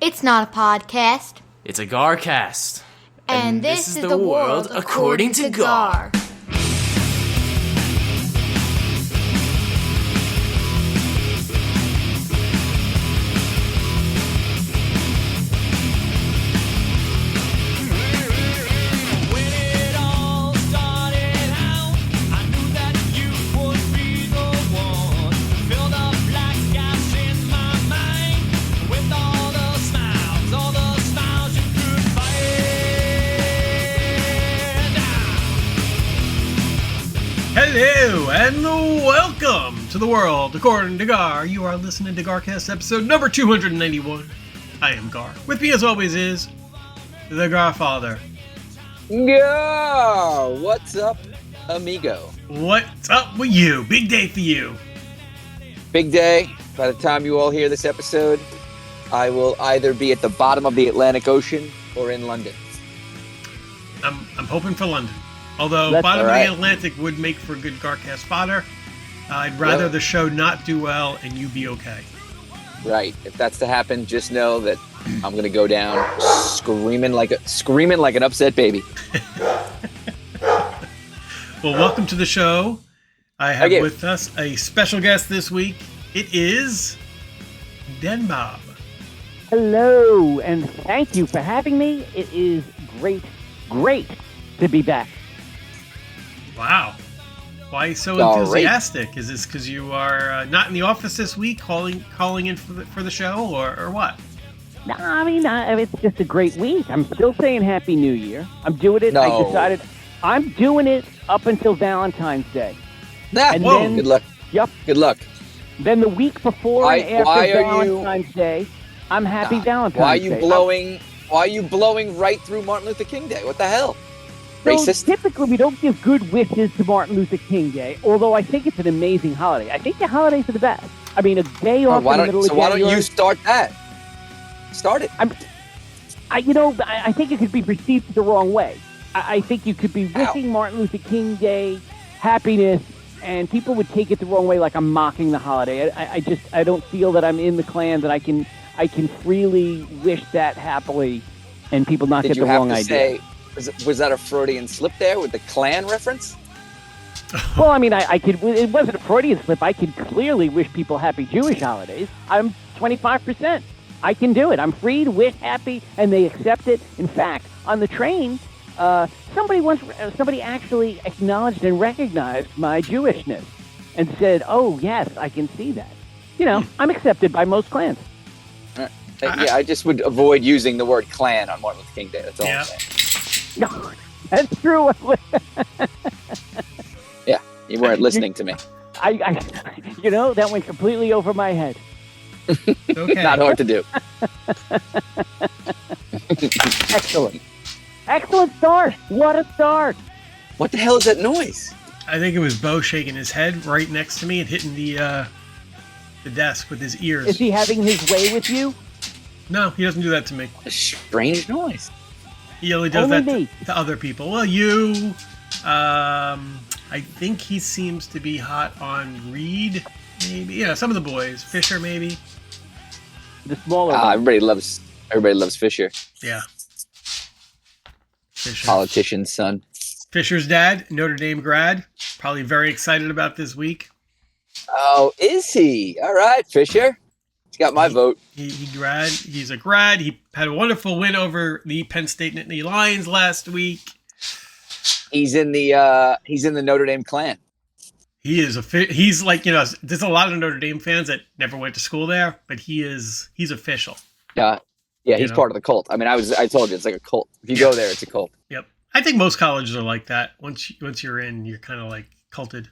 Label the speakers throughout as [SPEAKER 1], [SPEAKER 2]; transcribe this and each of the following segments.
[SPEAKER 1] It's not a podcast.
[SPEAKER 2] It's a GarCast.
[SPEAKER 1] And this is the world according to Gar.
[SPEAKER 3] Hello and welcome to the world according to Gar. You are listening to GarCast episode number 291. I am Gar. With me as always is the GarFather.
[SPEAKER 4] Go! What's up, amigo?
[SPEAKER 3] What's up with you? Big day for you.
[SPEAKER 4] Big day. By the time you all hear this episode, I will either be at the bottom of the Atlantic Ocean or in London.
[SPEAKER 3] I'm hoping for London. Although bottom of the Atlantic would make for good GarCast fodder. I'd rather the show not do well and you be okay.
[SPEAKER 4] Right. If that's to happen, just know that I'm going to go down screaming like an upset baby.
[SPEAKER 3] Well, welcome to the show. I have with us a special guest this week. It is DenBob.
[SPEAKER 5] Hello, and thank you for having me. It is great to be back.
[SPEAKER 3] Wow. Why so enthusiastic? Right. Is this because you are not in the office this week, calling in for the show, or what?
[SPEAKER 5] No, I mean, it's just a great week. I'm still saying Happy New Year. I'm doing it.
[SPEAKER 4] No.
[SPEAKER 5] I decided I'm doing it up until Valentine's Day.
[SPEAKER 4] And then, good luck.
[SPEAKER 5] Yep.
[SPEAKER 4] Good luck.
[SPEAKER 5] Then the week before and after Valentine's Day, I'm Happy Valentine's Day.
[SPEAKER 4] Why are you blowing right through Martin Luther King Day? What the hell?
[SPEAKER 5] So
[SPEAKER 4] Racist?
[SPEAKER 5] typically, we don't give good wishes to Martin Luther King Day, although I think it's an amazing holiday. I think the holidays are the best. I mean, a day off in the middle of January.
[SPEAKER 4] So why don't you start that? Start it.
[SPEAKER 5] I think it could be perceived the wrong way. I think you could be wishing Martin Luther King Day happiness, and people would take it the wrong way, like I'm mocking the holiday. I don't feel that I'm in the Klan, that I can freely wish that happily, and people not get the wrong idea.
[SPEAKER 4] Was that a Freudian slip there with the Klan reference?
[SPEAKER 5] Well, I mean, it wasn't a Freudian slip. I could clearly wish people happy Jewish holidays. I'm 25%. I can do it. I'm free to wish happy, and they accept it. In fact, on the train, somebody actually acknowledged and recognized my Jewishness and said, "Oh, yes, I can see that." You know, I'm accepted by most Klans.
[SPEAKER 4] I just would avoid using the word Klan on Martin Luther King Day. That's all I'm saying.
[SPEAKER 5] No, that's true.
[SPEAKER 4] Yeah, you weren't listening to me.
[SPEAKER 5] That went completely over my head.
[SPEAKER 3] Okay.
[SPEAKER 4] Not hard to do.
[SPEAKER 5] Excellent start. What a start.
[SPEAKER 4] What the hell is that noise?
[SPEAKER 3] I think it was Bo shaking his head right next to me and hitting the desk with his ears.
[SPEAKER 5] Is he having his way with you?
[SPEAKER 3] No, he doesn't do that to me.
[SPEAKER 4] What a strange noise.
[SPEAKER 3] He only does that to other people. Well, you, I think he seems to be hot on Reed, maybe. Yeah, some of the boys. Fisher, maybe.
[SPEAKER 5] The smaller
[SPEAKER 4] everybody loves Fisher.
[SPEAKER 3] Yeah. Fisher.
[SPEAKER 4] Politician's son.
[SPEAKER 3] Fisher's dad, Notre Dame grad. Probably very excited about this week.
[SPEAKER 4] Oh, is he? All right, Fisher. He's got my vote.
[SPEAKER 3] He's a grad. He had a wonderful win over the Penn State Nittany Lions last week.
[SPEAKER 4] He's in the Notre Dame Klan.
[SPEAKER 3] He's like, there's a lot of Notre Dame fans that never went to school there, but he's official.
[SPEAKER 4] Yeah, he's part of the cult. I mean, I told you it's like a cult. If you go there, it's a cult.
[SPEAKER 3] Yep. I think most colleges are like that. Once you're in, you're kind of like culted.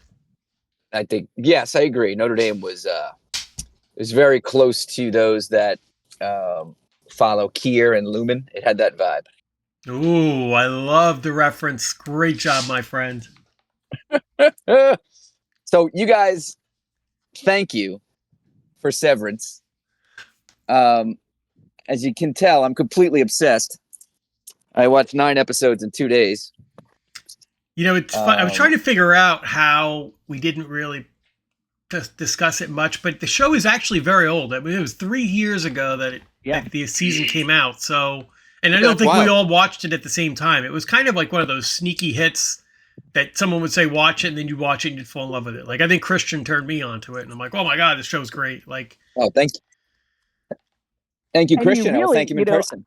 [SPEAKER 4] I think yes, I agree. Notre Dame was very close to those that follow Keir and Lumen. It had that vibe.
[SPEAKER 3] Ooh, I love the reference. Great job, my friend.
[SPEAKER 4] So you guys, thank you for Severance. As you can tell, I'm completely obsessed. I watched 9 episodes in 2 days.
[SPEAKER 3] It's fun. I was trying to figure out how we didn't really discuss it much, but the show is actually very old. I mean, it was 3 years ago that the season came out. So, and I don't think we all watched it at the same time. It was kind of like one of those sneaky hits that someone would say, watch it, and then you watch it and you'd fall in love with it. Like, I think Christian turned me onto it, and I'm like, oh my God, this show's great. Like,
[SPEAKER 4] oh, thank you, Christian. I'll thank him in person.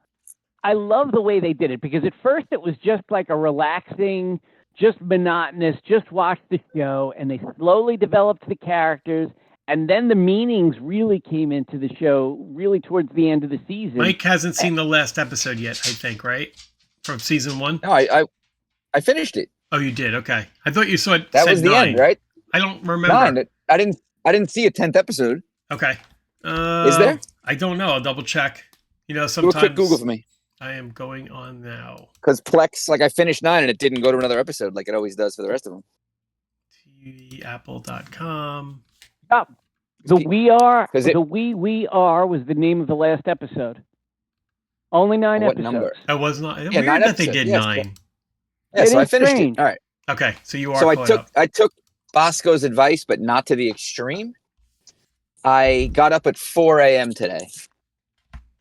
[SPEAKER 5] I love the way they did it, because at first it was just like a relaxing, just monotonous, just watch the show, and they slowly developed the characters, and then the meanings really came into the show really towards the end of the season.
[SPEAKER 3] Mike hasn't seen the last episode yet, I think, right? From season 1?
[SPEAKER 4] No, I finished it.
[SPEAKER 3] Oh, you did? Okay. I thought you saw it.
[SPEAKER 4] That was the
[SPEAKER 3] 9.
[SPEAKER 4] end, right?
[SPEAKER 3] I don't remember.
[SPEAKER 4] 9. I didn't see a 10th episode.
[SPEAKER 3] Okay.
[SPEAKER 4] Is there?
[SPEAKER 3] I don't know. I'll double check. You know, sometimes...
[SPEAKER 4] Do a quick Google for me.
[SPEAKER 3] I am going on now.
[SPEAKER 4] Because Plex, like, I finished 9 and it didn't go to another episode like it always does for the rest of them.
[SPEAKER 3] TVapple.com.
[SPEAKER 5] Oh, the We Are was the name of the last episode. Only 9
[SPEAKER 4] what
[SPEAKER 5] episodes.
[SPEAKER 4] Number?
[SPEAKER 3] I was not.
[SPEAKER 4] Yeah,
[SPEAKER 3] weird
[SPEAKER 4] 9
[SPEAKER 3] that they
[SPEAKER 4] episodes.
[SPEAKER 3] did
[SPEAKER 4] Yes,
[SPEAKER 3] 9.
[SPEAKER 4] Yeah, so I finished
[SPEAKER 5] strange.
[SPEAKER 4] it. All right.
[SPEAKER 3] Okay, so you are.
[SPEAKER 4] So
[SPEAKER 3] caught
[SPEAKER 4] I
[SPEAKER 3] up.
[SPEAKER 4] took Bosco's advice, but not to the extreme. I got up at 4 a.m. today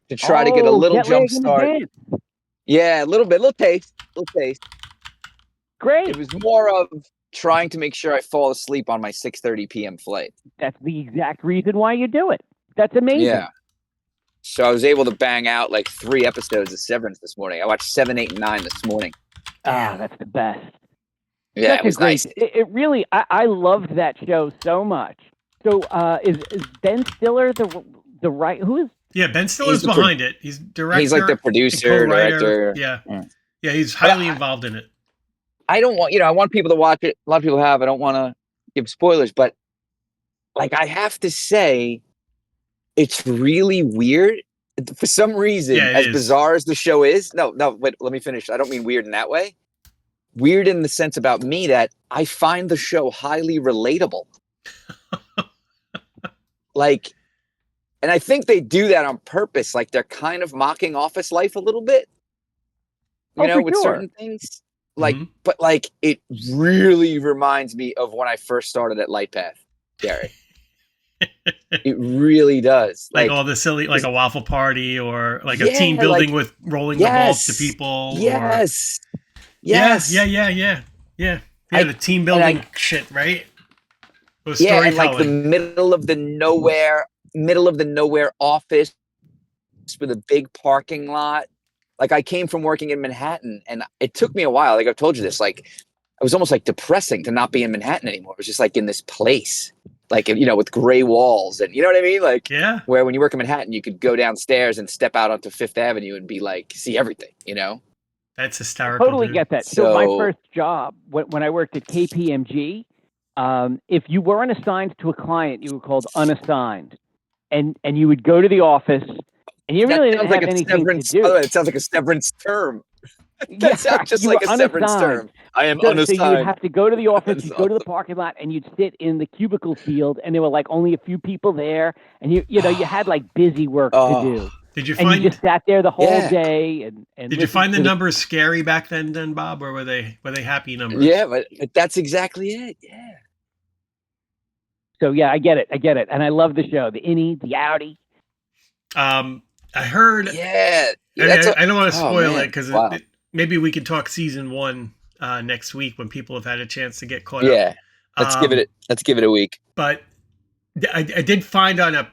[SPEAKER 4] to try to get a little jump start. Yeah, a little bit, little taste.
[SPEAKER 5] Great.
[SPEAKER 4] It was more of trying to make sure I fall asleep on my 6:30 p.m. flight.
[SPEAKER 5] That's the exact reason why you do it. That's amazing.
[SPEAKER 4] Yeah. So I was able to bang out like 3 episodes of Severance this morning. I watched 7, 8, and 9 this morning.
[SPEAKER 5] Ah, that's the best.
[SPEAKER 4] Yeah,
[SPEAKER 5] That's
[SPEAKER 4] it was
[SPEAKER 5] great.
[SPEAKER 4] nice.
[SPEAKER 5] It really, I loved that show so much. So is Ben Stiller the right? Who is?
[SPEAKER 3] Yeah, Ben Stiller's
[SPEAKER 4] He's the
[SPEAKER 3] behind it. He's director.
[SPEAKER 4] He's like the producer,
[SPEAKER 3] and co-writer.
[SPEAKER 4] director.
[SPEAKER 3] Yeah. Yeah, he's highly involved in it.
[SPEAKER 4] I don't want, I want people to watch it. A lot of people have. I don't want to give spoilers, but like I have to say, it's really weird. For some reason, as bizarre as the show is, no, wait, let me finish. I don't mean weird in that way. Weird in the sense about me that I find the show highly relatable. Like, and I think they do that on purpose. Like they're kind of mocking office life a little bit, with certain things. Like, but like it really reminds me of when I first started at Lightpath, Gary. It really does.
[SPEAKER 3] Like all the silly, like a waffle party or like a team building with rolling the balls to people.
[SPEAKER 4] Yes.
[SPEAKER 3] Yeah. Yeah, the team building shit, right?
[SPEAKER 4] And like the middle of the nowhere office with a big parking lot. Like I came from working in Manhattan and it took me a while. Like I've told you this, like it was almost like depressing to not be in Manhattan anymore. It was just like in this place, like, with gray walls and you know what I mean? Like, where when you work in Manhattan, you could go downstairs and step out onto Fifth Avenue and be like, see everything,
[SPEAKER 3] That's hysterical.
[SPEAKER 5] Totally get that. So my first job, when I worked at KPMG, if you weren't assigned to a client, you were called unassigned, and you would go to the office, and you really didn't have anything to do.
[SPEAKER 4] By the way, it sounds like a severance term. That sounds just like a severance term. I am unassigned.
[SPEAKER 5] So you would have to go to the office, you'd go to the parking lot, and you'd sit in the cubicle field, and there were like only a few people there, and you had like busy work to do.
[SPEAKER 3] Did you
[SPEAKER 5] you just sat there the whole day and
[SPEAKER 3] did you find the numbers scary back then, Bob, or were they happy numbers?
[SPEAKER 4] Yeah, but that's exactly it. Yeah.
[SPEAKER 5] So yeah, I get it, and I love the show, the innie, the outie.
[SPEAKER 3] I heard.
[SPEAKER 4] Yeah.
[SPEAKER 3] I don't want to spoil it because maybe we could talk season 1 next week when people have had a chance to get caught up.
[SPEAKER 4] Yeah. Let's give it a week.
[SPEAKER 3] But I did find I've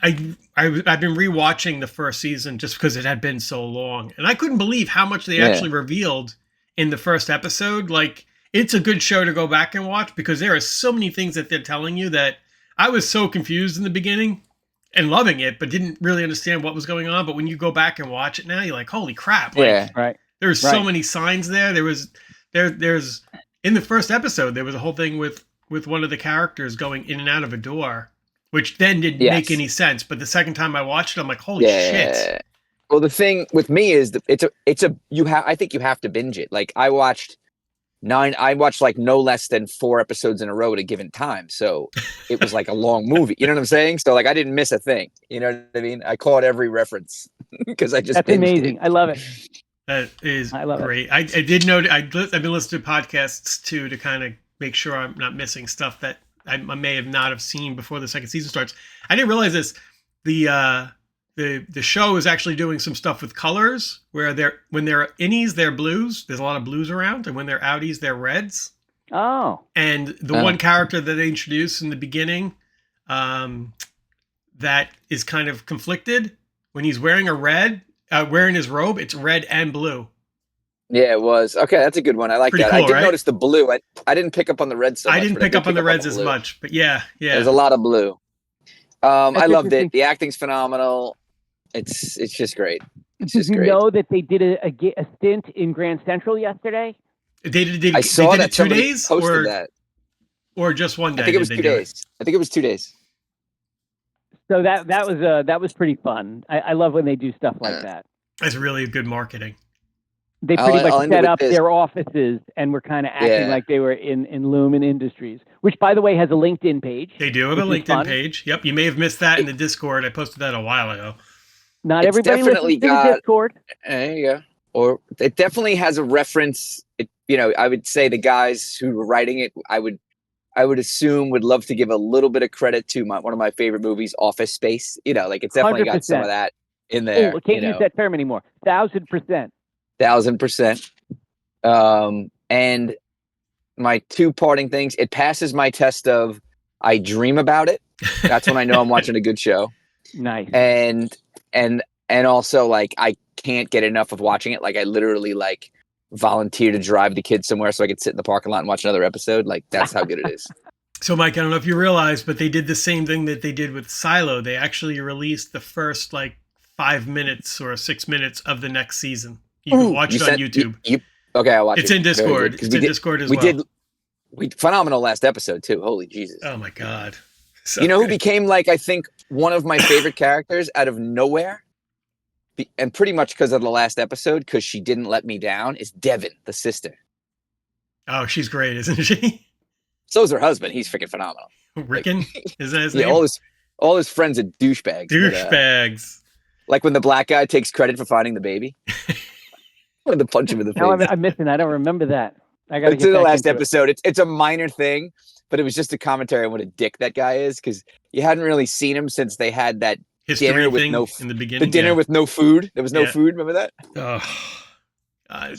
[SPEAKER 3] been rewatching the first season just because it had been so long, and I couldn't believe how much they actually revealed in the first episode. Like, it's a good show to go back and watch because there are so many things that they're telling you that I was so confused in the beginning and loving it, but didn't really understand what was going on. But when you go back and watch it now, you're like, holy crap. Like, there's so many signs there. There's in the first episode, there was a whole thing with one of the characters going in and out of a door, which then didn't make any sense. But the second time I watched it, I'm like, holy shit.
[SPEAKER 4] Well, the thing with me is I think you have to binge it. Like I watched like no less than 4 episodes in a row at a given time. So it was like a long movie. You know what I'm saying? So like I didn't miss a thing. You know what I mean? I caught every reference because I just
[SPEAKER 5] That's amazing. I love it.
[SPEAKER 3] That is great. I did know I've been listening to podcasts too to kind of make sure I'm not missing stuff that I may have not have seen before the second season starts. I didn't realize this. The show is actually doing some stuff with colors where when they're innies, they're blues. There's a lot of blues around, and when they're outies, they're reds.
[SPEAKER 5] Oh.
[SPEAKER 3] And the one character that they introduced in the beginning, that is kind of conflicted when he's wearing wearing his robe, it's red and blue.
[SPEAKER 4] Yeah, it was. Okay, that's a good one. I like
[SPEAKER 3] Pretty
[SPEAKER 4] that.
[SPEAKER 3] cool,
[SPEAKER 4] I did
[SPEAKER 3] right?
[SPEAKER 4] notice the blue. I didn't pick up on the red so much.
[SPEAKER 3] I didn't pick up on the reds as much, but yeah.
[SPEAKER 4] There's a lot of blue. I loved it.
[SPEAKER 5] interesting.
[SPEAKER 4] The acting's phenomenal. It's just great. It's just
[SPEAKER 5] Did you
[SPEAKER 4] great.
[SPEAKER 5] know that they did a stint in Grand Central yesterday?
[SPEAKER 3] I
[SPEAKER 4] saw
[SPEAKER 3] they did
[SPEAKER 4] that
[SPEAKER 3] it 2
[SPEAKER 4] somebody
[SPEAKER 3] days
[SPEAKER 4] posted that.
[SPEAKER 3] or just one day.
[SPEAKER 4] I think it was 2 days. I think it was 2 days.
[SPEAKER 5] So that was pretty fun. I love when they do stuff like that.
[SPEAKER 3] That's really good marketing.
[SPEAKER 5] They pretty
[SPEAKER 4] I'll
[SPEAKER 5] much
[SPEAKER 4] end it
[SPEAKER 5] set
[SPEAKER 4] with
[SPEAKER 5] up
[SPEAKER 4] this.
[SPEAKER 5] their offices and were kind of acting like they were in Lumen Industries, which, by the way, has a LinkedIn page.
[SPEAKER 3] They do have a
[SPEAKER 5] which is
[SPEAKER 3] LinkedIn
[SPEAKER 5] fun.
[SPEAKER 3] page. Yep, you may have missed that in the Discord. I posted that a while ago.
[SPEAKER 5] Not
[SPEAKER 4] It's
[SPEAKER 5] everybody
[SPEAKER 4] definitely
[SPEAKER 5] listens to the
[SPEAKER 4] got-
[SPEAKER 5] Discord.
[SPEAKER 4] There you go. Or it definitely has a reference. I would say the guys who were writing it, I would assume would love to give a little bit of credit to one of my favorite movies, Office Space. It's definitely got some of
[SPEAKER 5] 100%.
[SPEAKER 4] that in there.
[SPEAKER 5] Oh, I can't use that term anymore. 1,000%.
[SPEAKER 4] 1,000%. And my two parting things, it passes my test of I dream about it. That's when I know I'm watching a good show.
[SPEAKER 5] Nice.
[SPEAKER 4] And also like I can't get enough of watching it. Like I literally like volunteer to drive the kids somewhere so I could sit in the parking lot and watch another episode. Like that's how good it is.
[SPEAKER 3] So, Mike, I don't know if you realize, but they did the same thing that they did with Silo. They actually released the first 5 minutes or 6 minutes of the next season. You can watch it on YouTube.
[SPEAKER 4] Okay, I'll watch it.
[SPEAKER 3] It's in Discord. It's in Discord as well.
[SPEAKER 4] We phenomenal last episode too. Holy Jesus.
[SPEAKER 3] Oh my God. So
[SPEAKER 4] who
[SPEAKER 3] good.
[SPEAKER 4] became I think one of my favorite characters out of nowhere? And pretty much because of the last episode, because she didn't let me down, is Devin, the sister.
[SPEAKER 3] Oh, she's great, isn't she?
[SPEAKER 4] So is her husband. He's freaking phenomenal.
[SPEAKER 3] Rickon? Is that his
[SPEAKER 4] Yeah,
[SPEAKER 3] name?
[SPEAKER 4] all his friends are douchebags.
[SPEAKER 3] Douchebags.
[SPEAKER 4] Like when the black guy takes credit for finding the baby. I wanted to punch him in the face.
[SPEAKER 5] No, I'm missing. I don't remember that. I got to
[SPEAKER 4] It's
[SPEAKER 5] get
[SPEAKER 4] in the
[SPEAKER 5] back
[SPEAKER 4] last
[SPEAKER 5] into it.
[SPEAKER 4] episode. It's a minor thing, but it was just a commentary on what a dick that guy is, because you hadn't really seen him since they had that
[SPEAKER 3] History
[SPEAKER 4] dinner with
[SPEAKER 3] thing
[SPEAKER 4] no
[SPEAKER 3] in the beginning.
[SPEAKER 4] the dinner with no food. There was no food. Remember that?
[SPEAKER 3] Oh,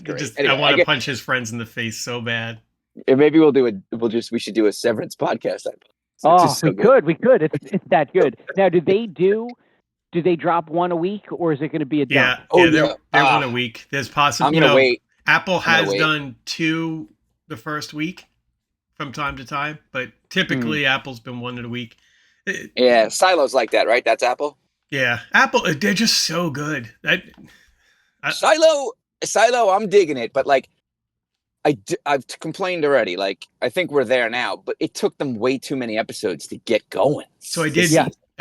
[SPEAKER 4] great.
[SPEAKER 3] I want to punch his friends in the face so bad.
[SPEAKER 4] And maybe we should do a Severance podcast.
[SPEAKER 5] We could. It's that good. Now, do they drop one a week, or is it going to be a dump?
[SPEAKER 3] They're one a week. There's possibly.
[SPEAKER 4] I'm gonna wait.
[SPEAKER 3] Apple has done 2 the first week from time to time, but typically Apple's been 1 a week.
[SPEAKER 4] Yeah, Silo's like that, right? That's Apple.
[SPEAKER 3] Yeah, Apple. They're just so good.
[SPEAKER 4] Silo, I'm digging it, but I've complained already. I think we're there now, but it took them way too many episodes to get going.
[SPEAKER 3] So I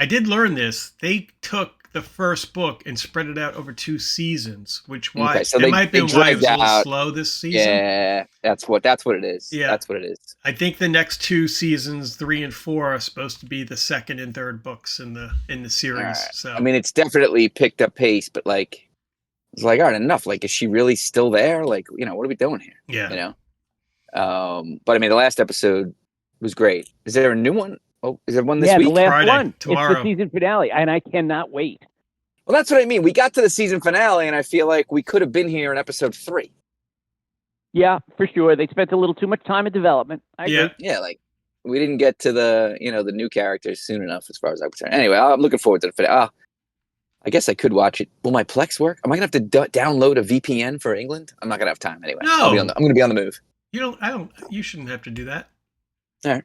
[SPEAKER 3] did learn this. They took the first book and spread it out over 2 seasons, which might be why it was a little slow this season.
[SPEAKER 4] Yeah, that's what it is.
[SPEAKER 3] Yeah,
[SPEAKER 4] that's what it is.
[SPEAKER 3] I think the next 2 seasons, 3 and 4, are supposed to be the second and third books in the series.
[SPEAKER 4] Right.
[SPEAKER 3] So
[SPEAKER 4] I mean, it's definitely picked up pace, but it's all right, enough. Is she really still there? What are we doing here?
[SPEAKER 3] Yeah.
[SPEAKER 4] But I mean, the last episode was great. Is there a new one? Oh, is there one this week?
[SPEAKER 5] The last
[SPEAKER 3] Friday,
[SPEAKER 5] one.
[SPEAKER 3] tomorrow.
[SPEAKER 5] It's the season finale, and I cannot wait.
[SPEAKER 4] Well, that's what I mean. We got to the season finale, and I feel like we could have been here in episode 3.
[SPEAKER 5] Yeah, for sure. They spent a little too much time in development. I agree.
[SPEAKER 4] Yeah, we didn't get to the the new characters soon enough, as far as I'm concerned. Anyway, I'm looking forward to the finale. I guess I could watch it. Will my Plex work? Am I gonna have to download a VPN for England? I'm not gonna have time anyway.
[SPEAKER 3] No.
[SPEAKER 4] I'm gonna be on the move.
[SPEAKER 3] You shouldn't have to do that.
[SPEAKER 4] All right.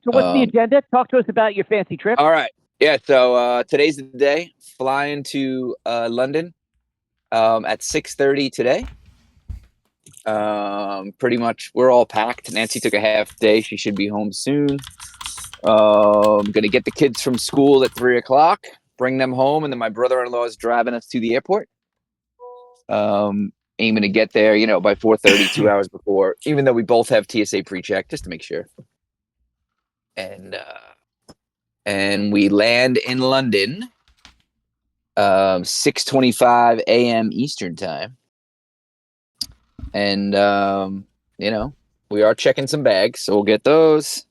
[SPEAKER 5] So what's the agenda? Talk to us about your fancy trip.
[SPEAKER 4] All right. Yeah. So today's the day. Flying to London at 6:30 today. Pretty much we're all packed. Nancy took a half day. She should be home soon. I'm gonna get the kids from school at 3:00, bring them home, and then my brother-in-law is driving us to the airport. Aiming to get there, by 4:30, 2 hours before, even though we both have TSA pre-check, just to make sure. And we land in London 6:25 a.m. Eastern time. And we are checking some bags, so we'll get those.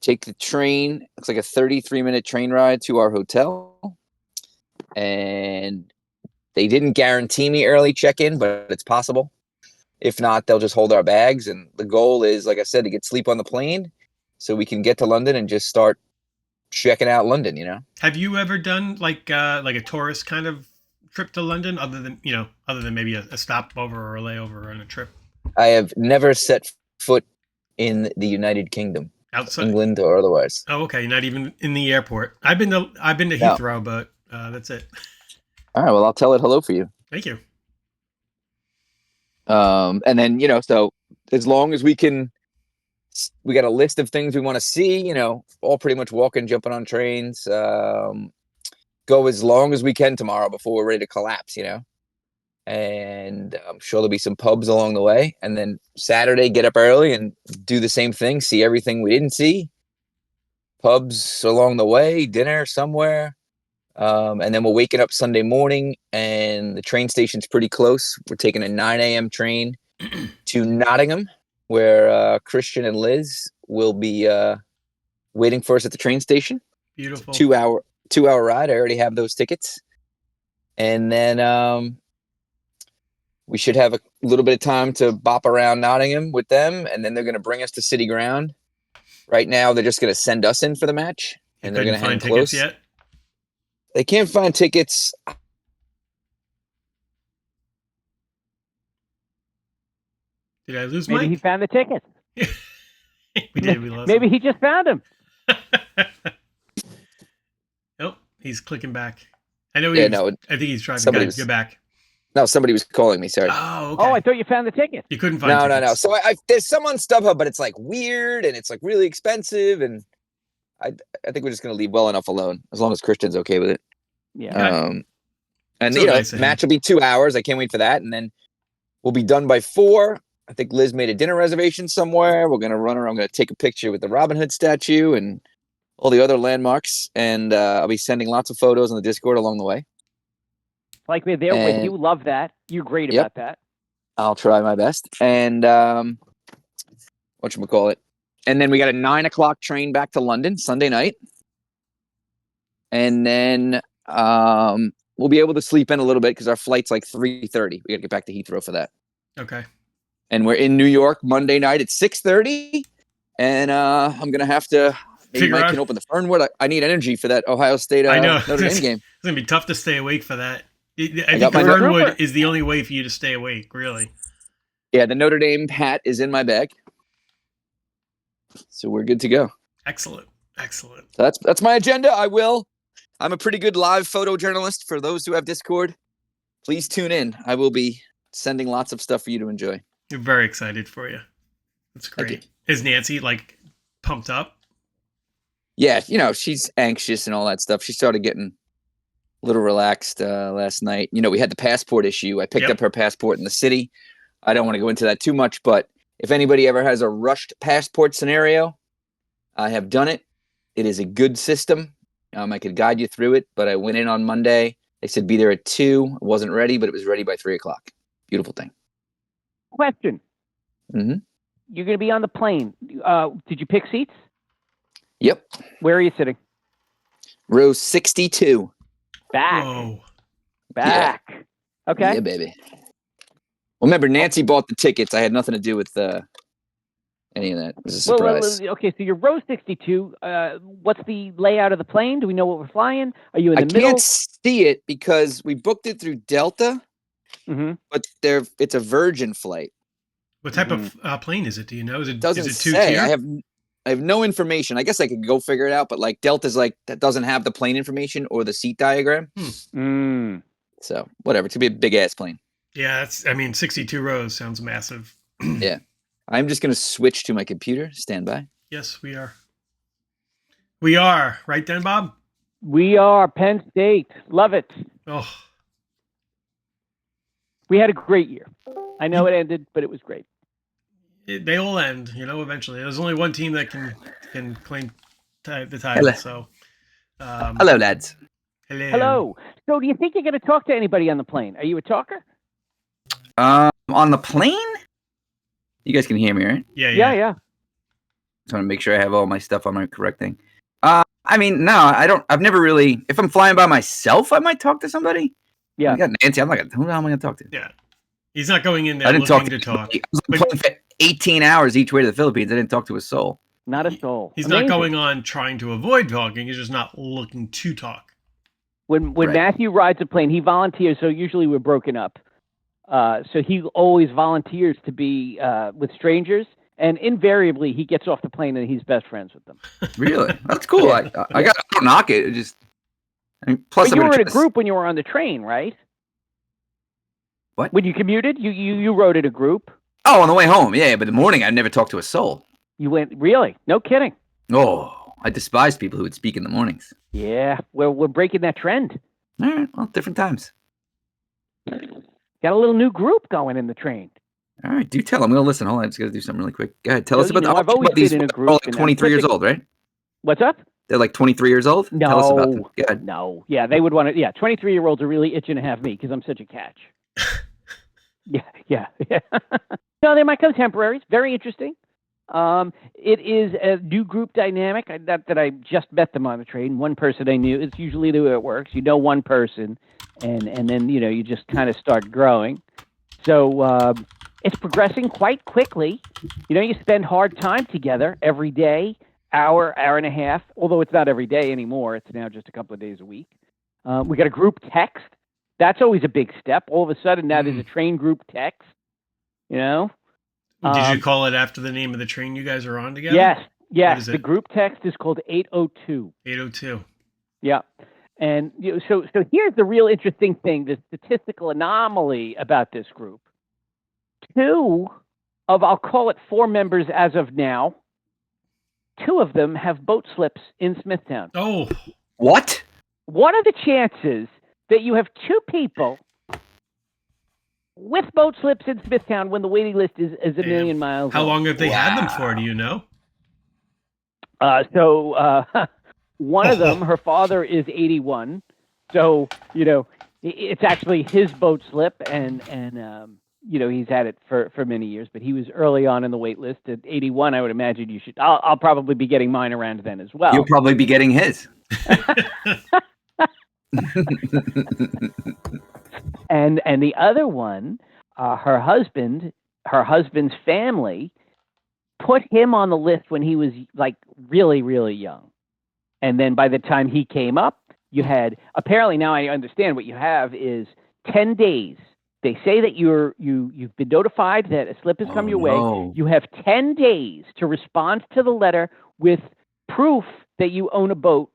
[SPEAKER 4] take the train. Looks like a 33-minute train ride to our hotel. And they didn't guarantee me early check-in, but it's possible. If not, they'll just hold our bags. And the goal is, like I said, to get sleep on the plane so we can get to London and just start checking out London,
[SPEAKER 3] Have you ever done like a tourist kind of trip to London other than maybe a stopover or a layover on a trip?
[SPEAKER 4] I have never set foot in the United Kingdom,
[SPEAKER 3] outside
[SPEAKER 4] England or otherwise.
[SPEAKER 3] Oh, okay. Not even in the airport. I've been to Heathrow, but that's it.
[SPEAKER 4] All right. Well, I'll tell it hello for you.
[SPEAKER 3] Thank you.
[SPEAKER 4] And then, so as long as we got a list of things we want to see, all pretty much walking, jumping on trains, go as long as we can tomorrow before we're ready to collapse, and I'm sure there'll be some pubs along the way. And then Saturday, get up early and do the same thing, see everything we didn't see, pubs along the way, dinner somewhere. And then we're waking up Sunday morning and the train station's pretty close. We're taking a 9 a.m. train to Nottingham, where Christian and Liz will be waiting for us at the train station.
[SPEAKER 3] Beautiful.
[SPEAKER 4] 2-hour ride. I already have those tickets. And then we should have a little bit of time to bop around Nottingham with them. And then they're going to bring us to City Ground. Right now, they're just going to send us in for the match. And they're going to hang close.
[SPEAKER 3] Yet?
[SPEAKER 4] They can't find tickets.
[SPEAKER 3] Did I lose
[SPEAKER 5] Maybe
[SPEAKER 3] Mike?
[SPEAKER 5] he found the ticket.
[SPEAKER 3] We did. We lost
[SPEAKER 5] Maybe
[SPEAKER 3] him.
[SPEAKER 5] he just found him.
[SPEAKER 3] Nope. He's clicking back. I know. I think he's trying to get back.
[SPEAKER 4] No, somebody was calling me. Sorry.
[SPEAKER 3] Oh, okay.
[SPEAKER 5] Oh, I thought you found the ticket.
[SPEAKER 3] You couldn't find tickets.
[SPEAKER 4] No. So there's some on StubHub, but it's like weird and it's like really expensive. And I think we're just going to leave well enough alone as long as Christian's okay with it.
[SPEAKER 5] Yeah.
[SPEAKER 4] And
[SPEAKER 3] So nice
[SPEAKER 4] match will be 2 hours. I can't wait for that. And then we'll be done by 4. I think Liz made a dinner reservation somewhere. We're going to run around. I'm going to take a picture with the Robin Hood statue and all the other landmarks. And I'll be sending lots of photos on the Discord along the way.
[SPEAKER 5] Like we're there with you. Love that. You're great about that.
[SPEAKER 4] I'll try my best. And whatchamacallit. And then we got a 9 o'clock train back to London Sunday night. And then we'll be able to sleep in a little bit because our flight's like 3:30. We got to get back to Heathrow for that.
[SPEAKER 3] Okay.
[SPEAKER 4] And we're in New York Monday night at 6:30. And I'm going to have to... Maybe Mike can open the Fernwood. I need energy for that Ohio State Notre Dame game.
[SPEAKER 3] It's going to be tough to stay awake for that. I think the Fernwood is the only way for you to stay awake, really.
[SPEAKER 4] Yeah, the Notre Dame hat is in my bag. So we're good to go.
[SPEAKER 3] Excellent.
[SPEAKER 4] So that's my agenda. I'm a pretty good live photojournalist. For those who have Discord, please tune in. I will be sending lots of stuff for you to enjoy.
[SPEAKER 3] You're very excited for you. That's great. Is Nancy pumped up?
[SPEAKER 4] Yeah, she's anxious and all that stuff. She started getting a little relaxed last night. We had the passport issue. I picked up her passport in the city. I don't want to go into that too much, but if anybody ever has a rushed passport scenario, I have done it. It is a good system. I could guide you through it, but I went in on Monday. They said be there at 2. I wasn't ready, but it was ready by 3 o'clock. Beautiful thing.
[SPEAKER 5] Question.
[SPEAKER 4] Mm-hmm.
[SPEAKER 5] You're going to be on the plane. Did you pick seats?
[SPEAKER 4] Yep.
[SPEAKER 5] Where are you sitting?
[SPEAKER 4] Row 62.
[SPEAKER 5] Back.
[SPEAKER 3] Whoa.
[SPEAKER 5] Back.
[SPEAKER 4] Yeah.
[SPEAKER 5] Okay.
[SPEAKER 4] Yeah, baby. Well, remember, Nancy bought the tickets. I had nothing to do with any of that. It was a surprise.
[SPEAKER 5] Okay, so you're row 62. What's the layout of the plane? Do we know what we're flying? Are you in the middle?
[SPEAKER 4] I can't see it because we booked it through Delta, but it's a Virgin flight.
[SPEAKER 3] What type of plane is it? Do you know? Is it
[SPEAKER 4] doesn't
[SPEAKER 3] is it
[SPEAKER 4] say.
[SPEAKER 3] two-tier?
[SPEAKER 4] I have no information. I guess I could go figure it out, but Delta's that doesn't have the plane information or the seat diagram. So whatever. It's gonna be a big ass plane.
[SPEAKER 3] Yeah, 62 rows sounds massive.
[SPEAKER 4] Yeah. I'm just gonna switch to my computer. Stand by.
[SPEAKER 3] Yes, we are. We are, right, DenBob?
[SPEAKER 5] We are Penn State. Love it.
[SPEAKER 3] Oh.
[SPEAKER 5] We had a great year. I know it ended, but it was great.
[SPEAKER 3] They all end, eventually. There's only one team that can claim the title.
[SPEAKER 4] Hello.
[SPEAKER 3] So,
[SPEAKER 4] hello, lads.
[SPEAKER 5] Hello. So, do you think you're going to talk to anybody on the plane? Are you a talker?
[SPEAKER 4] On the plane? You guys can hear me, right?
[SPEAKER 3] Yeah.
[SPEAKER 4] Just want to make sure I have all my stuff on my correct thing. I mean, no, I don't. I've never really. If I'm flying by myself, I might talk to somebody.
[SPEAKER 5] Yeah.
[SPEAKER 4] I got Nancy. I'm like, who the hell am I going to talk to?
[SPEAKER 3] Yeah. He's not going in there
[SPEAKER 4] I didn't
[SPEAKER 3] looking
[SPEAKER 4] talk
[SPEAKER 3] to talk.
[SPEAKER 4] I was playing for 18 hours each way to the Philippines. I didn't talk to a soul.
[SPEAKER 5] Not a soul.
[SPEAKER 3] He's
[SPEAKER 5] Amazing.
[SPEAKER 3] not going on trying to avoid talking. He's just not looking to talk.
[SPEAKER 5] When
[SPEAKER 4] Right.
[SPEAKER 5] Matthew rides a plane, he volunteers. So usually we're broken up. So he always volunteers to be with strangers, and invariably he gets off the plane and he's best friends with them.
[SPEAKER 4] Really? That's cool. I don't knock it. It just. I mean, plus,
[SPEAKER 5] But you were in a group when you were on the train, right?
[SPEAKER 4] What?
[SPEAKER 5] When you commuted, you rode in a group.
[SPEAKER 4] Oh, on the way home. Yeah, but in the morning, I never talked to a soul.
[SPEAKER 5] You went, really? No kidding.
[SPEAKER 4] Oh, I despised people who would speak in the mornings.
[SPEAKER 5] Yeah, we're breaking that trend.
[SPEAKER 4] All right, well, different times.
[SPEAKER 5] Got a little new group going in the train.
[SPEAKER 4] All right, do tell. I'm going to listen. Hold on, I just got to do something really quick. Go ahead, tell
[SPEAKER 5] So,
[SPEAKER 4] us about
[SPEAKER 5] you know, I've always
[SPEAKER 4] these.
[SPEAKER 5] been in a
[SPEAKER 4] They're
[SPEAKER 5] group
[SPEAKER 4] all
[SPEAKER 5] and
[SPEAKER 4] like
[SPEAKER 5] I'm
[SPEAKER 4] 23 years
[SPEAKER 5] such a-
[SPEAKER 4] old, right?
[SPEAKER 5] What's up?
[SPEAKER 4] They're like 23 years old?
[SPEAKER 5] No.
[SPEAKER 4] Tell us about them. Go ahead.
[SPEAKER 5] No. Yeah, they would want to. Yeah, 23-year-olds are really itching to have me because I'm such a catch. Yeah. No, they're my contemporaries. Very interesting. It is a new group dynamic. Not that I just met them on the train. One person I knew. It's usually the way it works. You know one person, and then you just kind of start growing. So it's progressing quite quickly. You spend hard time together every day, hour and a half. Although it's not every day anymore. It's now just a couple of days a week. We got a group text. That's always a big step. All of a sudden, now there's a train group text.
[SPEAKER 3] Did you call it after the name of the train you guys are on together?
[SPEAKER 5] Yes.
[SPEAKER 3] What is
[SPEAKER 5] The
[SPEAKER 3] it?
[SPEAKER 5] group text is called 802.
[SPEAKER 3] 802.
[SPEAKER 5] Yeah. And so here's the real interesting thing, the statistical anomaly about this group. 2 of, I'll call it 4 members as of now, 2 of them have boat slips in Smithtown.
[SPEAKER 3] Oh.
[SPEAKER 4] What?
[SPEAKER 5] What are the chances that you have 2 people with boat slips in Smithtown when the waiting list is a million miles
[SPEAKER 3] How long have they had them
[SPEAKER 4] Wow.
[SPEAKER 3] for? Do you know?
[SPEAKER 5] One of them, her father is 81. So, it's actually his boat slip and he's had it for many years, but he was early on in the wait list at 81. I would imagine I'll probably be getting mine around then as well.
[SPEAKER 4] You'll probably be getting his.
[SPEAKER 5] And the other one, her husband's family put him on the list when he was like really, really young. And then by the time he came up, you had, apparently now I understand what you have is 10 days. They say that you've been notified that a slip has come your way. You have 10 days to respond to the letter with proof that you own a boat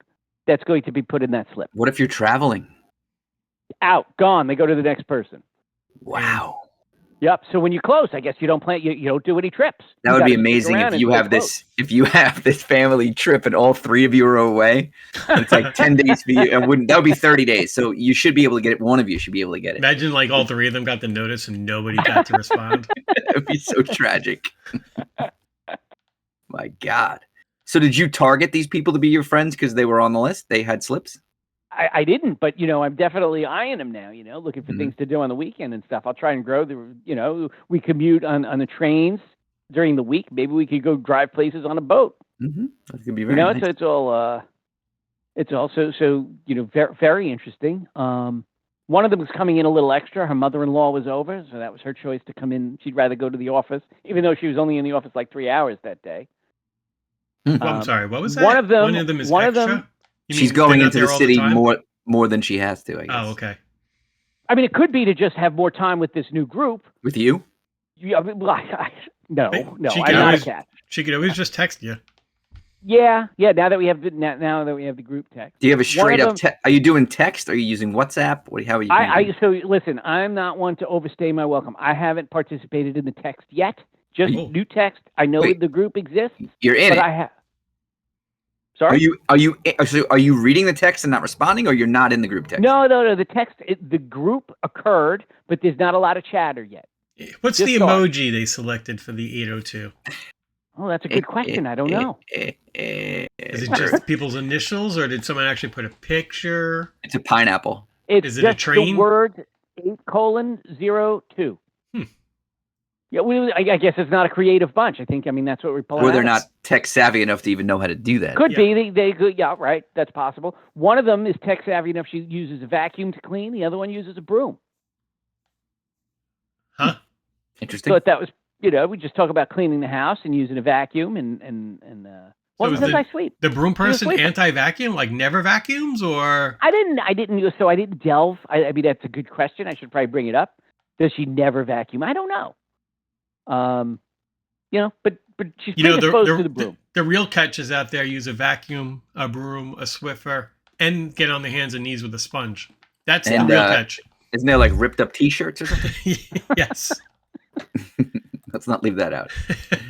[SPEAKER 5] that's going to be put in that slip.
[SPEAKER 4] What if you're traveling?
[SPEAKER 5] Out, gone. They go to the next person.
[SPEAKER 4] Wow.
[SPEAKER 5] Yep. So when you close, I guess you don't plan. You don't do any trips.
[SPEAKER 4] That would be amazing if you have this family trip and all 3 of you are away. It's like 10 days for you. That would be 30 days. So you should be able to get it. One of you should be able to get it.
[SPEAKER 3] Imagine like all 3 of them got the notice and nobody got to respond.
[SPEAKER 4] That would be so tragic. My God. So did you target these people to be your friends because they were on the list? They had slips?
[SPEAKER 5] I didn't, but I'm definitely eyeing them now. Looking for things to do on the weekend and stuff. I'll try and grow we commute on the trains during the week. Maybe we could go drive places on a boat.
[SPEAKER 4] Mm-hmm. That could be very nice.
[SPEAKER 5] So it's also very, very interesting. One of them was coming in a little extra. Her mother-in-law was over, so that was her choice to come in. She'd rather go to the office, even though she was only in the office like 3 hours that day.
[SPEAKER 3] I'm sorry. What was that?
[SPEAKER 5] One of them
[SPEAKER 3] is extra?
[SPEAKER 4] She's going into the city more than she has to, I guess.
[SPEAKER 3] Oh, okay.
[SPEAKER 5] I mean, it could be to just have more time with this new group.
[SPEAKER 4] With you?
[SPEAKER 5] Yeah, no, I'm not a cat.
[SPEAKER 3] She could always just text you.
[SPEAKER 5] Yeah. Now that we have the group text.
[SPEAKER 4] Do you have a straight up? Are you doing text? Are you using WhatsApp? How are you?
[SPEAKER 5] So listen, I'm not one to overstay my welcome. I haven't participated in the text yet. Just new text. I know the group exists.
[SPEAKER 4] You're in
[SPEAKER 5] but
[SPEAKER 4] it.
[SPEAKER 5] I have. Sorry.
[SPEAKER 4] Are you reading the text and not responding, or you're not in the group text?
[SPEAKER 5] No. The text, the group occurred, but there's not a lot of chatter yet.
[SPEAKER 3] What's the emoji they selected for the 802?
[SPEAKER 5] Oh, that's a good question. I don't know.
[SPEAKER 3] Is it just people's initials, or did someone actually put a picture?
[SPEAKER 4] It's a pineapple.
[SPEAKER 5] It's
[SPEAKER 3] Is it
[SPEAKER 5] just
[SPEAKER 3] a train?
[SPEAKER 5] The word 8:02. Yeah, I guess it's not a creative bunch. I mean, that's what we're pulling.
[SPEAKER 2] Or they're not tech savvy enough to even know how to do that.
[SPEAKER 5] Could be. They could, yeah, right. That's possible. One of them is tech savvy enough she uses a vacuum to clean. The other one uses a broom.
[SPEAKER 3] Huh?
[SPEAKER 2] Interesting.
[SPEAKER 5] So that was, we just talk about cleaning the house and using a vacuum and well, because I sweep.
[SPEAKER 3] The broom person anti-vacuum, like never vacuums, or
[SPEAKER 5] I didn't delve. I mean, that's a good question. I should probably bring it up. Does she never vacuum? I don't know. But she's predisposed to the broom.
[SPEAKER 3] The real catches out there use a vacuum, a broom, a Swiffer, and get on their hands and knees with a sponge. That's the real catch.
[SPEAKER 2] Isn't there like ripped up T-shirts or something?
[SPEAKER 3] Yes.
[SPEAKER 2] Let's not leave that out.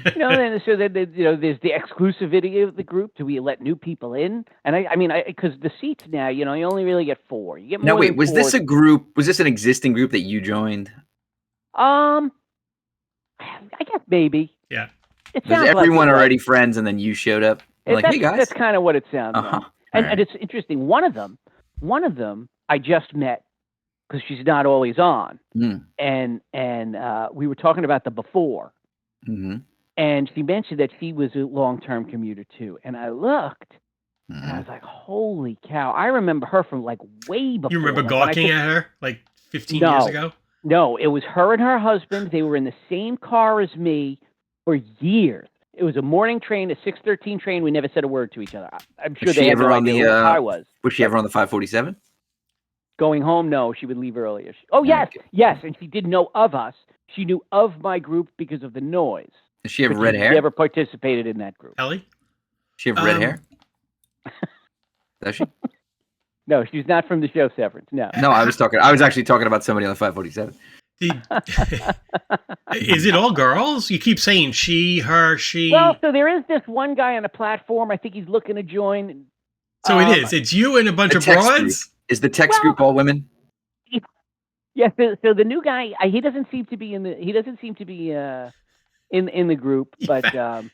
[SPEAKER 5] And so then there's the exclusivity of the group. Do we let new people in? And I mean, because the seats now, you only really get 4. You get more.
[SPEAKER 2] No, wait. Was this a group? Was this an existing group that you joined?
[SPEAKER 5] I guess maybe.
[SPEAKER 3] Yeah.
[SPEAKER 5] It
[SPEAKER 2] was
[SPEAKER 5] sounds
[SPEAKER 2] everyone
[SPEAKER 5] like
[SPEAKER 2] already friends, and then you showed up? Like, hey guys.
[SPEAKER 5] That's kind of what it sounds like. And it's interesting. One of them, I just met because she's not always on, and we were talking about the before, and she mentioned that she was a long-term commuter too. And I looked, and I was like, "Holy cow!" I remember her from like way before.
[SPEAKER 3] You remember gawking at her like 15 years ago?
[SPEAKER 5] No, it was her and her husband. They were in the same car as me for years. It was a morning train, a 6:13 train. We never said a word to each other. I'm sure they had no idea who I was.
[SPEAKER 2] Was she ever on the 547?
[SPEAKER 5] Going home, no, she would leave earlier. Yes, and she did know of us. She knew of my group because of the noise.
[SPEAKER 2] Does she have red hair?
[SPEAKER 5] She never participated in that group.
[SPEAKER 3] Ellie?
[SPEAKER 2] She have red hair? Does she?
[SPEAKER 5] No, she's not from the show Severance. No.
[SPEAKER 2] No, I was actually talking about somebody on the 547.
[SPEAKER 3] Is it all girls? You keep saying she, her, she.
[SPEAKER 5] Well, so there is this one guy on the platform. I think he's looking to join.
[SPEAKER 3] So it is. It's you and a bunch of broads?
[SPEAKER 2] Group. Is the text group all women?
[SPEAKER 5] Yes. Yeah, so the new guy, he doesn't seem to be in the. He doesn't seem to be in the group. But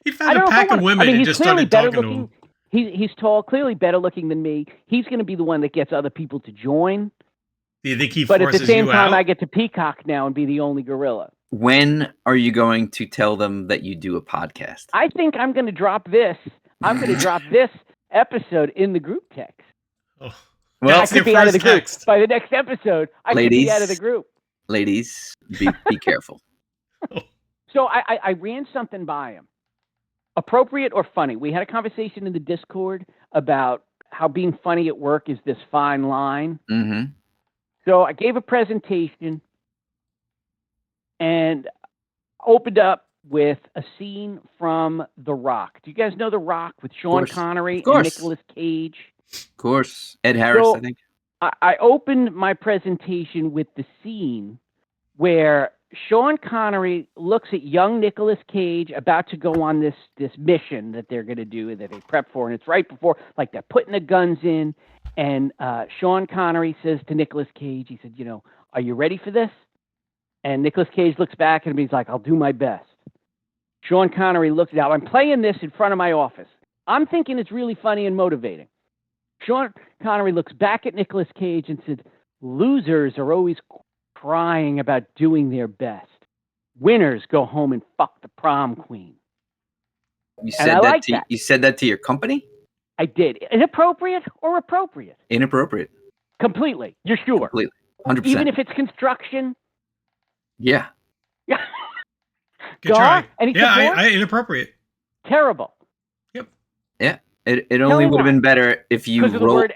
[SPEAKER 3] he found a pack of women and just started talking to them.
[SPEAKER 5] He's tall, clearly better looking than me. He's going to be the one that gets other people to join.
[SPEAKER 3] Do you think he
[SPEAKER 5] But
[SPEAKER 3] forces
[SPEAKER 5] at the same
[SPEAKER 3] you
[SPEAKER 5] time,
[SPEAKER 3] out?
[SPEAKER 5] I get to peacock now and be the only gorilla.
[SPEAKER 2] When are you going to tell them that you do a podcast?
[SPEAKER 5] I think I'm going to drop this. I'm going to drop this episode in the group text.
[SPEAKER 3] Oh.
[SPEAKER 2] Well,
[SPEAKER 5] I could be out of the group. By the next episode, I could be out of the group.
[SPEAKER 2] Ladies, be careful.
[SPEAKER 5] So I ran something by him. Appropriate or funny? We had a conversation in the Discord about how being funny at work is this fine line.
[SPEAKER 2] Mm-hmm.
[SPEAKER 5] So I gave a presentation and opened up with a scene from The Rock. Do you guys know The Rock with Sean Connery and Nicolas Cage?
[SPEAKER 2] Of course. Ed Harris, I think.
[SPEAKER 5] I opened my presentation with the scene where Sean Connery looks at young Nicolas Cage about to go on this mission that they're going to do, that they prep for, and it's right before, like, they're putting the guns in, and Sean Connery says to Nicolas Cage, he said, are you ready for this? And Nicolas Cage looks back at him, he's like, I'll do my best. Sean Connery looks out. I'm playing this in front of my office. I'm thinking it's really funny and motivating. Sean Connery looks back at Nicolas Cage and said, losers are always crying about doing their best. Winners go home and fuck the prom queen.
[SPEAKER 2] You said that. You said that to your company?
[SPEAKER 5] I did. Inappropriate or appropriate?
[SPEAKER 2] Inappropriate.
[SPEAKER 5] Completely. You're sure?
[SPEAKER 2] Completely. 100%.
[SPEAKER 5] Even if it's construction?
[SPEAKER 2] Yeah.
[SPEAKER 5] Yeah.
[SPEAKER 3] Good try.
[SPEAKER 5] I
[SPEAKER 3] inappropriate.
[SPEAKER 5] Terrible.
[SPEAKER 3] Yep.
[SPEAKER 2] Yeah. It only would have been better if you rolled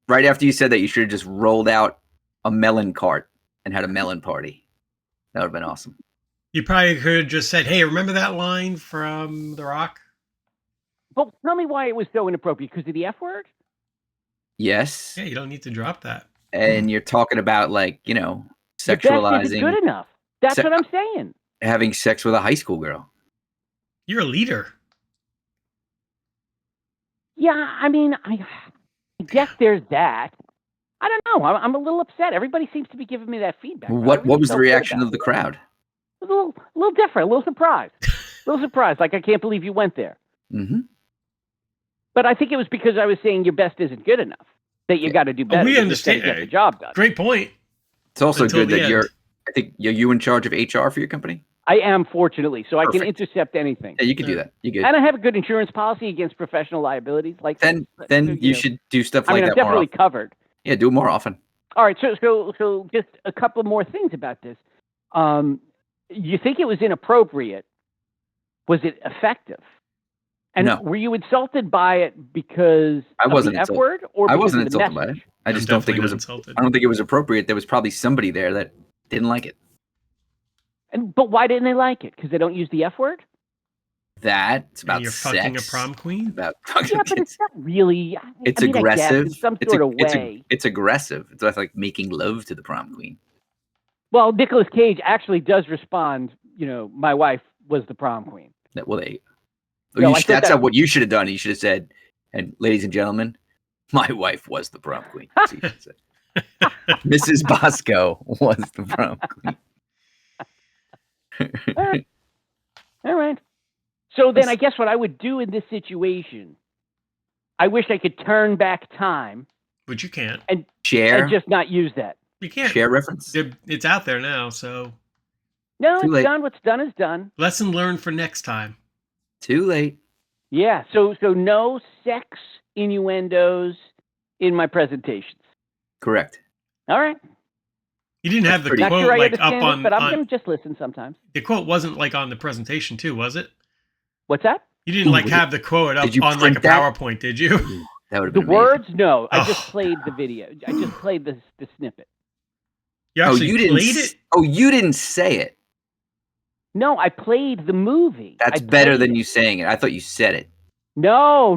[SPEAKER 2] right after you said that. You should have just rolled out a melon cart and had a melon party. That would have been awesome.
[SPEAKER 3] You probably could have just said, "Hey, remember that line from The Rock?"
[SPEAKER 5] But tell me why it was so inappropriate. Because of the F word?
[SPEAKER 2] Yes.
[SPEAKER 3] Yeah, you don't need to drop that.
[SPEAKER 2] And you're talking about, like, sexualizing.
[SPEAKER 5] The best isn't good enough. That's what I'm saying.
[SPEAKER 2] Having sex with a high school girl.
[SPEAKER 3] You're a leader.
[SPEAKER 5] Yeah, I mean, I guess there's that. I don't know. I'm a little upset. Everybody seems to be giving me that feedback.
[SPEAKER 2] What was the reaction of the crowd?
[SPEAKER 5] A little different. A little surprised. Like, I can't believe you went there.
[SPEAKER 2] Mm-hmm.
[SPEAKER 5] But I think it was because I was saying your best isn't good enough. That you got to do better.
[SPEAKER 3] We understand.
[SPEAKER 5] Get the job done.
[SPEAKER 3] Great point.
[SPEAKER 2] It's also good that I think you're in charge of HR for your company.
[SPEAKER 5] I am, fortunately, so
[SPEAKER 2] Perfect.
[SPEAKER 5] I can intercept anything.
[SPEAKER 2] Yeah, you can do that. You good?
[SPEAKER 5] And I have a good insurance policy against professional liabilities. Like
[SPEAKER 2] Then you should do stuff
[SPEAKER 5] I
[SPEAKER 2] like
[SPEAKER 5] mean,
[SPEAKER 2] that
[SPEAKER 5] I'm
[SPEAKER 2] more
[SPEAKER 5] definitely
[SPEAKER 2] often.
[SPEAKER 5] covered.
[SPEAKER 2] Yeah, do it more often.
[SPEAKER 5] All right, so just a couple more things about this. You think it was inappropriate? Was it effective? And
[SPEAKER 2] No.
[SPEAKER 5] were you insulted by it because
[SPEAKER 2] I wasn't
[SPEAKER 5] of the F
[SPEAKER 2] insulted.
[SPEAKER 5] word, or
[SPEAKER 2] I
[SPEAKER 5] because
[SPEAKER 2] wasn't
[SPEAKER 5] of the
[SPEAKER 2] insulted by it.
[SPEAKER 5] message?
[SPEAKER 2] I just don't think it was.
[SPEAKER 3] insulted.
[SPEAKER 2] I don't think it was appropriate. There was probably somebody there that didn't like it.
[SPEAKER 5] But why didn't they like it? Because they don't use the F word?
[SPEAKER 2] It's about
[SPEAKER 3] you're
[SPEAKER 2] sex.
[SPEAKER 3] fucking a prom queen?
[SPEAKER 2] About fucking
[SPEAKER 5] Yeah, but
[SPEAKER 2] kids.
[SPEAKER 5] it's not really.
[SPEAKER 2] It's
[SPEAKER 5] I mean,
[SPEAKER 2] aggressive.
[SPEAKER 5] I guess, in some sort of way.
[SPEAKER 2] It's aggressive. It's like making love to the prom queen.
[SPEAKER 5] Well, Nicolas Cage actually does respond. My wife was the prom queen.
[SPEAKER 2] Well,
[SPEAKER 5] No,
[SPEAKER 2] that's what you should have done. You should have said, "And ladies and gentlemen, my wife was the prom queen." So you should say, Mrs. Bosco was the prom queen.
[SPEAKER 5] All right. So then I guess what I would do in this situation, I wish I could turn back time.
[SPEAKER 3] Which you can't.
[SPEAKER 5] And
[SPEAKER 2] share.
[SPEAKER 5] And just not use that.
[SPEAKER 3] You can't.
[SPEAKER 2] Share reference.
[SPEAKER 3] It's out there now, so.
[SPEAKER 5] No,
[SPEAKER 2] Too
[SPEAKER 5] it's
[SPEAKER 2] late.
[SPEAKER 5] done. What's done is done.
[SPEAKER 3] Lesson learned for next time.
[SPEAKER 2] Too late.
[SPEAKER 5] Yeah. So no sex innuendos in my presentations.
[SPEAKER 2] Correct.
[SPEAKER 5] All right.
[SPEAKER 3] You didn't have the
[SPEAKER 2] pretty-
[SPEAKER 5] Not
[SPEAKER 3] quote
[SPEAKER 5] sure I
[SPEAKER 3] like up
[SPEAKER 5] understand
[SPEAKER 3] on.
[SPEAKER 5] it, but I'm going to just listen sometimes.
[SPEAKER 3] The quote wasn't like on the presentation too, was it?
[SPEAKER 5] What's that?
[SPEAKER 3] You didn't like have the quote up
[SPEAKER 2] Did you
[SPEAKER 3] on like a
[SPEAKER 2] print that?
[SPEAKER 3] PowerPoint, did you?
[SPEAKER 2] That would have
[SPEAKER 5] The
[SPEAKER 2] been
[SPEAKER 5] words? No. I
[SPEAKER 3] Oh.
[SPEAKER 5] just played the video. I just played the snippet.
[SPEAKER 3] You
[SPEAKER 2] amazing.
[SPEAKER 3] actually
[SPEAKER 2] You didn't.
[SPEAKER 3] played it?
[SPEAKER 2] Oh, you didn't say it.
[SPEAKER 5] No, I played the movie.
[SPEAKER 2] That's better than you saying it. I thought you said it.
[SPEAKER 5] No.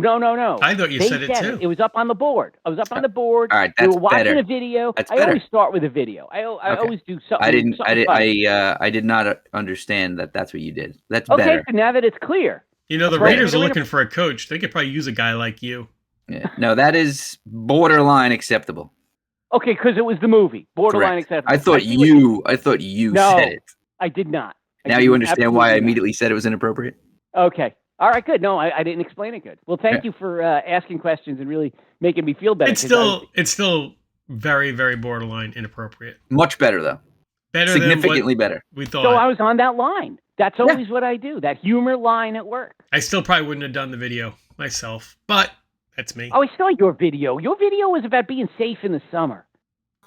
[SPEAKER 3] I thought you
[SPEAKER 5] They
[SPEAKER 3] said it too.
[SPEAKER 5] It was up on the board. I was up on the board.
[SPEAKER 2] All right,
[SPEAKER 5] We
[SPEAKER 2] that's
[SPEAKER 5] were watching
[SPEAKER 2] better.
[SPEAKER 5] a video.
[SPEAKER 2] That's
[SPEAKER 5] I
[SPEAKER 2] better.
[SPEAKER 5] always start with a video. I always do something.
[SPEAKER 2] I didn't.
[SPEAKER 5] something funny.
[SPEAKER 2] I did not understand that. That's what you did. That's
[SPEAKER 5] Okay,
[SPEAKER 2] better.
[SPEAKER 5] so now that it's clear.
[SPEAKER 3] You know, the
[SPEAKER 5] Right.
[SPEAKER 3] Raiders are looking for a coach. They could probably use a guy like you.
[SPEAKER 2] Yeah. No, that is borderline acceptable.
[SPEAKER 5] Okay, because it was the movie. Borderline
[SPEAKER 2] Correct.
[SPEAKER 5] acceptable.
[SPEAKER 2] I thought you
[SPEAKER 5] No,
[SPEAKER 2] said it.
[SPEAKER 5] I did not.
[SPEAKER 2] Now you understand why I
[SPEAKER 5] absolutely not.
[SPEAKER 2] immediately said it was inappropriate.
[SPEAKER 5] Okay. All right, good. No, I didn't explain it good. Well, thank you for asking questions and really making me feel better.
[SPEAKER 3] It's still very, very borderline inappropriate.
[SPEAKER 2] Much better though.
[SPEAKER 3] Better
[SPEAKER 2] Significantly
[SPEAKER 3] than what
[SPEAKER 2] better.
[SPEAKER 3] we thought.
[SPEAKER 5] So I was on that line. That's always what I do. That humor line at work.
[SPEAKER 3] I still probably wouldn't have done the video myself, but that's me.
[SPEAKER 5] Oh, I saw your video. Your video was about being safe in the summer.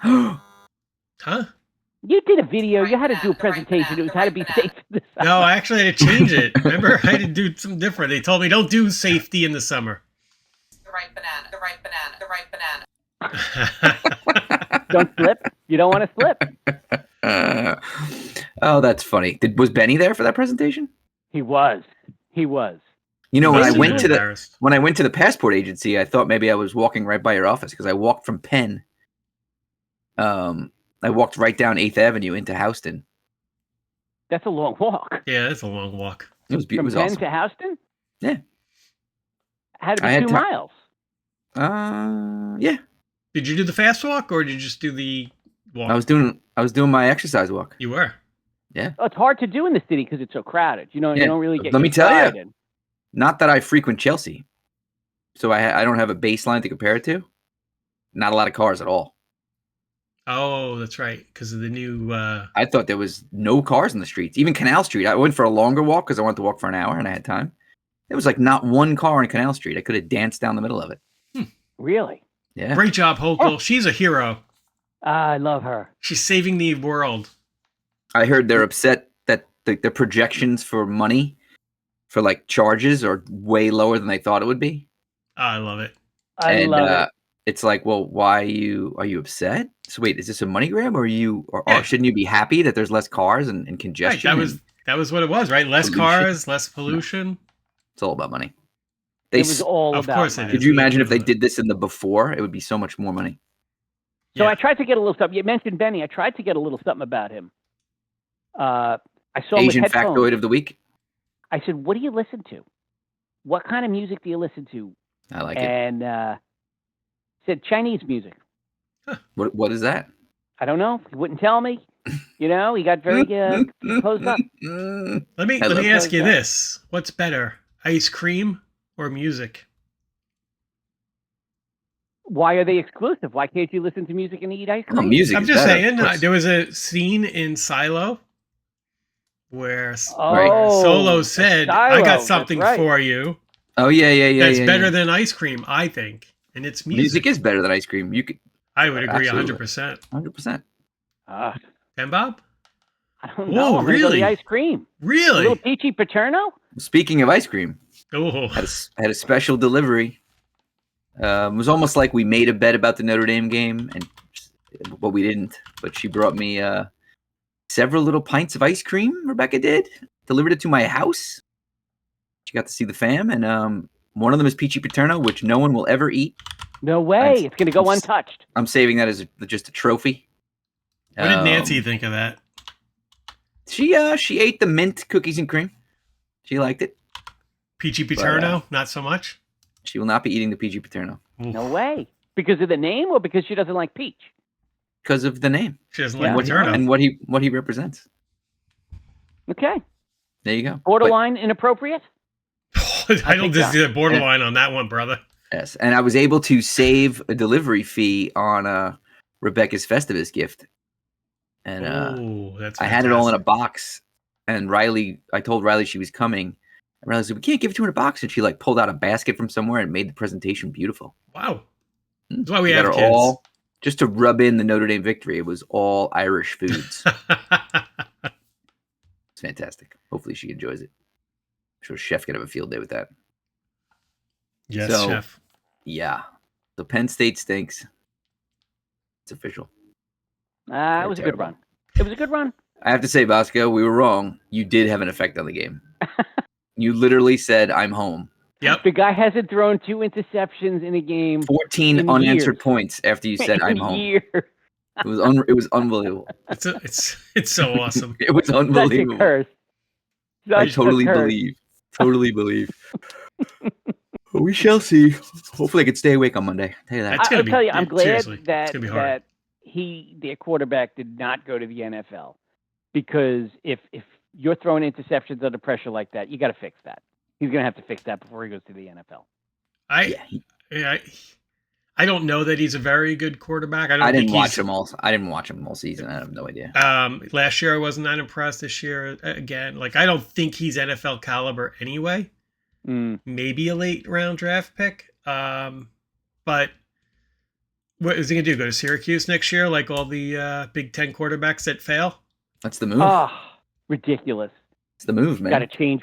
[SPEAKER 3] Huh?
[SPEAKER 5] You did a video. You had to do a presentation. It was how to be safe in the summer.
[SPEAKER 3] No, I actually had to change it. Remember, I had to do something different. They told me don't do safety in the summer.
[SPEAKER 1] The right banana, the right banana, the right banana.
[SPEAKER 5] Don't slip. You don't want to slip.
[SPEAKER 2] Oh, that's funny. Was Benny there for that presentation?
[SPEAKER 5] He was. He was.
[SPEAKER 2] You know, when I
[SPEAKER 3] Must have
[SPEAKER 2] went
[SPEAKER 3] been
[SPEAKER 2] to
[SPEAKER 3] embarrassed.
[SPEAKER 2] when I went to the passport agency, I thought maybe I was walking right by your office because I walked from Penn. I walked right down 8th Avenue into Houston.
[SPEAKER 5] That's a long walk.
[SPEAKER 3] Yeah, that's a long walk.
[SPEAKER 2] It was
[SPEAKER 5] From
[SPEAKER 2] beautiful. It
[SPEAKER 5] Penn
[SPEAKER 2] was awesome.
[SPEAKER 5] to Houston?
[SPEAKER 2] Yeah.
[SPEAKER 5] Had to
[SPEAKER 2] I
[SPEAKER 5] be
[SPEAKER 2] had
[SPEAKER 5] 2
[SPEAKER 2] time.
[SPEAKER 5] miles.
[SPEAKER 2] Yeah.
[SPEAKER 3] Did you do the fast walk or did you just do the walk?
[SPEAKER 2] I was doing my exercise walk.
[SPEAKER 3] You were.
[SPEAKER 5] Oh, it's hard to do in the city because it's so crowded. You
[SPEAKER 2] Yeah.
[SPEAKER 5] don't really get.
[SPEAKER 2] Let me
[SPEAKER 5] your
[SPEAKER 2] tell ya.
[SPEAKER 5] stride in.
[SPEAKER 2] Not that I frequent Chelsea, so I don't have a baseline to compare it to. Not a lot of cars at all.
[SPEAKER 3] Oh, that's right. Because of the new.
[SPEAKER 2] I thought there was no cars in the streets. Even Canal Street. I went for a longer walk because I wanted to walk for an hour and I had time. There was like not one car on Canal Street. I could have danced down the middle of it.
[SPEAKER 5] Really?
[SPEAKER 2] Yeah.
[SPEAKER 3] Great job, Hochul.
[SPEAKER 5] Oh.
[SPEAKER 3] She's a hero.
[SPEAKER 5] I love her.
[SPEAKER 3] She's saving the world.
[SPEAKER 2] I heard they're upset that the projections for money for like charges are way lower than they thought it would be.
[SPEAKER 3] Oh, I love it.
[SPEAKER 5] I love it.
[SPEAKER 2] It's like, well, why are you upset? So wait, is this a money grab or
[SPEAKER 3] Yeah.
[SPEAKER 2] shouldn't you be happy that there's less cars and
[SPEAKER 3] Right,
[SPEAKER 2] congestion?
[SPEAKER 3] that was what it was, right? Less
[SPEAKER 2] Pollution.
[SPEAKER 3] cars, less pollution.
[SPEAKER 2] It's all about money.
[SPEAKER 5] It was all
[SPEAKER 3] Of
[SPEAKER 5] about
[SPEAKER 3] course it
[SPEAKER 5] money.
[SPEAKER 3] is.
[SPEAKER 2] Could you imagine if they did this in the before? It would be so much more money.
[SPEAKER 5] So
[SPEAKER 3] Yeah.
[SPEAKER 5] I tried to get a little something. You mentioned Benny. I tried to get a little something about him. I saw him with
[SPEAKER 2] Asian
[SPEAKER 5] headphones.
[SPEAKER 2] factoid of the week.
[SPEAKER 5] I said, "What do you listen to? What kind of music do you listen to?"
[SPEAKER 2] I like it.
[SPEAKER 5] And said Chinese music.
[SPEAKER 2] What is that?
[SPEAKER 5] I don't know. He wouldn't tell me. He got very closed up.
[SPEAKER 3] Let me
[SPEAKER 2] love
[SPEAKER 3] ask you
[SPEAKER 5] that.
[SPEAKER 3] this: what's better, ice cream or music?
[SPEAKER 5] Why are they exclusive? Why can't you listen to music and eat ice cream?
[SPEAKER 2] Oh, music.
[SPEAKER 3] I'm
[SPEAKER 2] is
[SPEAKER 3] just
[SPEAKER 2] better,
[SPEAKER 3] saying.
[SPEAKER 2] of course.
[SPEAKER 3] There was a scene in Silo where
[SPEAKER 5] Oh,
[SPEAKER 3] Solo said, "I got
[SPEAKER 5] Gyro,
[SPEAKER 3] something
[SPEAKER 5] that's right.
[SPEAKER 3] for you."
[SPEAKER 2] Oh yeah.
[SPEAKER 3] That's better than ice cream, I think, and it's music.
[SPEAKER 2] Music is better than ice cream. You could.
[SPEAKER 3] I would agree
[SPEAKER 2] Absolutely.
[SPEAKER 3] 100%.
[SPEAKER 2] 100%.
[SPEAKER 3] DenBob?
[SPEAKER 5] I don't
[SPEAKER 3] Whoa,
[SPEAKER 5] know. I'm gonna go
[SPEAKER 3] really?
[SPEAKER 5] the ice cream. A
[SPEAKER 3] Really?
[SPEAKER 5] little peachy paterno?
[SPEAKER 2] Speaking of ice cream,
[SPEAKER 3] Oh,
[SPEAKER 2] had a special delivery. It was almost like we made a bet about the Notre Dame game, but we didn't. But she brought me several little pints of ice cream. Rebecca did, delivered it to my house. She got to see the fam, and one of them is peachy paterno, which no one will ever eat.
[SPEAKER 5] No way. It's gonna go untouched.
[SPEAKER 2] I'm saving that as just a trophy.
[SPEAKER 3] what did Nancy think of that?
[SPEAKER 2] She ate the mint cookies and cream. She liked it.
[SPEAKER 3] Peachy paterno? Not so much?
[SPEAKER 2] She will not be eating the peachy paterno.
[SPEAKER 5] No way. Because of the name or because she doesn't like peach?
[SPEAKER 2] Because of the name.
[SPEAKER 3] She doesn't
[SPEAKER 5] Yeah.
[SPEAKER 3] like paterno.
[SPEAKER 2] And what he represents.
[SPEAKER 5] Okay.
[SPEAKER 2] There you go.
[SPEAKER 5] Borderline inappropriate?
[SPEAKER 3] I don't
[SPEAKER 5] think
[SPEAKER 3] just
[SPEAKER 5] so.
[SPEAKER 3] see the borderline on that one, brother.
[SPEAKER 2] Yes, and I was able to save a delivery fee on Rebecca's Festivus gift, and
[SPEAKER 3] that's
[SPEAKER 2] I had it all in a
[SPEAKER 3] fantastic.
[SPEAKER 2] box. And I told Riley she was coming, and Riley said, "We can't give it to her in a box," and she like pulled out a basket from somewhere and made the presentation beautiful.
[SPEAKER 3] Wow. That's why we
[SPEAKER 2] got
[SPEAKER 3] have
[SPEAKER 2] her
[SPEAKER 3] kids.
[SPEAKER 2] all just to rub in the Notre Dame victory. It was all Irish foods. It's fantastic. Hopefully she enjoys it. I'm sure Chef could have a field day with that.
[SPEAKER 3] Yes,
[SPEAKER 2] So,
[SPEAKER 3] Chef.
[SPEAKER 2] Yeah. So Penn State stinks. It's official.
[SPEAKER 5] It was a good run. It was a good run.
[SPEAKER 2] I have to say, Bosco, we were wrong. You did have an effect on the game. You literally said, "I'm home."
[SPEAKER 3] Yep.
[SPEAKER 5] The guy hasn't thrown 2 interceptions in a game.
[SPEAKER 2] 14
[SPEAKER 5] In
[SPEAKER 2] unanswered
[SPEAKER 5] years.
[SPEAKER 2] points after you said, "I'm
[SPEAKER 5] in
[SPEAKER 2] home."
[SPEAKER 5] years.
[SPEAKER 2] It was unbelievable.
[SPEAKER 3] It's so awesome.
[SPEAKER 2] It was
[SPEAKER 5] Such a
[SPEAKER 2] unbelievable.
[SPEAKER 5] curse.
[SPEAKER 2] I
[SPEAKER 5] Such a
[SPEAKER 2] totally
[SPEAKER 5] curse.
[SPEAKER 2] believe. Totally believe. But we shall see. Hopefully, I can stay awake on Monday. I'll tell you that.
[SPEAKER 3] That's gonna
[SPEAKER 5] I'll
[SPEAKER 3] be-
[SPEAKER 5] tell you, I'm glad
[SPEAKER 3] seriously, it's
[SPEAKER 5] that
[SPEAKER 3] gonna be hard.
[SPEAKER 5] their quarterback did not go to the NFL, because if you're throwing interceptions under pressure like that, you got to fix that. He's going to have to fix that before he goes to the NFL.
[SPEAKER 3] I don't know that he's a very good quarterback.
[SPEAKER 2] I didn't watch him all. I didn't watch him all season. I have no idea.
[SPEAKER 3] Last year I wasn't that impressed. This year again, like I don't think he's NFL caliber anyway. Maybe a late round draft pick. But what is he gonna do? Go to Syracuse next year, like all the Big Ten quarterbacks that fail?
[SPEAKER 2] That's the move.
[SPEAKER 5] Oh, ridiculous!
[SPEAKER 2] It's the move, man.
[SPEAKER 5] Got to change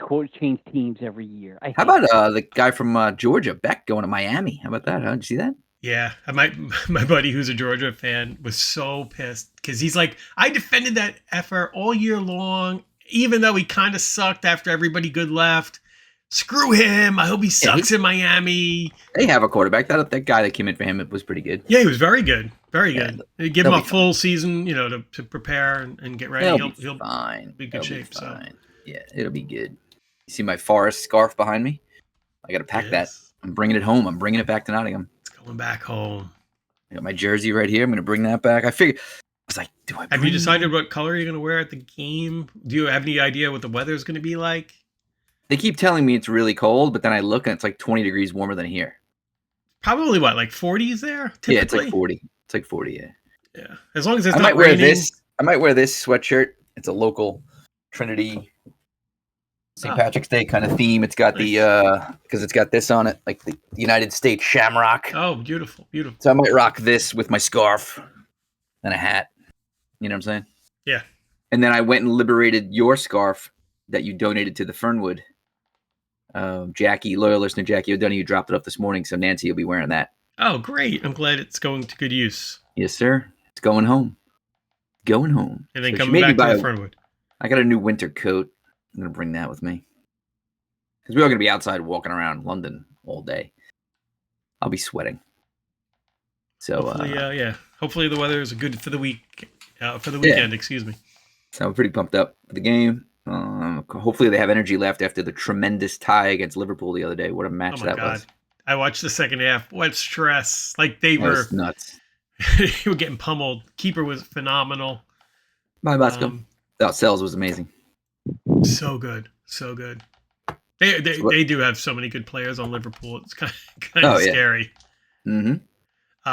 [SPEAKER 5] teams every year.
[SPEAKER 2] How about the guy from Georgia, Beck, going to Miami? How about that? Huh? Did you see that?
[SPEAKER 3] Yeah, my buddy who's a Georgia fan was so pissed because he's like, I defended that effort all year long, even though he kind of sucked after everybody good left. Screw him. I hope he sucks in Miami.
[SPEAKER 2] They have a quarterback. That guy that came in for him was pretty good.
[SPEAKER 3] Yeah, he was very good. Very good.
[SPEAKER 2] Yeah,
[SPEAKER 3] Give him a full season, to prepare and get ready.
[SPEAKER 2] He'll be fine.
[SPEAKER 3] Be in good shape. So
[SPEAKER 2] yeah, it'll be good. You see my forest scarf behind me? I got to pack that. I'm bringing it home. I'm bringing it back to Nottingham.
[SPEAKER 3] It's going back home.
[SPEAKER 2] I got my jersey right here. I'm going to bring that back. I was like,
[SPEAKER 3] have you decided what color you're going to wear at the game? Do you have any idea what the weather's going to be like?
[SPEAKER 2] They keep telling me it's really cold, but then I look and it's like 20 degrees warmer than here.
[SPEAKER 3] Probably what, like 40s there? Typically?
[SPEAKER 2] Yeah, it's like 40. It's like 40, yeah.
[SPEAKER 3] Yeah. As long as it's
[SPEAKER 2] I
[SPEAKER 3] not
[SPEAKER 2] might wear
[SPEAKER 3] raining.
[SPEAKER 2] I might wear this sweatshirt. It's a local Trinity St. Patrick's Day kind of theme. It's got the because it's got this on it, like the United States shamrock.
[SPEAKER 3] Oh, beautiful, beautiful.
[SPEAKER 2] So I might rock this with my scarf and a hat. You know what I'm saying?
[SPEAKER 3] Yeah.
[SPEAKER 2] And then I went and liberated your scarf that you donated to the Fernwood. Jackie, loyal listener Jackie O'Donoghue dropped it off this morning, so Nancy will be wearing that.
[SPEAKER 3] Oh, great. I'm glad it's going to good use.
[SPEAKER 2] Yes, sir. It's going home. Going home.
[SPEAKER 3] And then
[SPEAKER 2] So
[SPEAKER 3] coming back to the
[SPEAKER 2] Fernwood.
[SPEAKER 3] Fernwood.
[SPEAKER 2] I got a new winter coat. I'm going to bring that with me. Because we're all going to be outside walking around London all day. I'll be sweating. So,
[SPEAKER 3] hopefully, hopefully the weather is good for the week, for the weekend, excuse me.
[SPEAKER 2] So I'm pretty pumped up for the game. Hopefully they have energy left after the tremendous tie against Liverpool the other day. What a match that was.
[SPEAKER 3] I watched the second half. What stress. Like they were
[SPEAKER 2] nuts.
[SPEAKER 3] They were getting pummeled. Keeper was phenomenal.
[SPEAKER 2] Bye, Bosco. Sells was amazing.
[SPEAKER 3] So good. So good. They do have so many good players on Liverpool. It's kind of scary.
[SPEAKER 2] Mm-hmm.
[SPEAKER 3] Do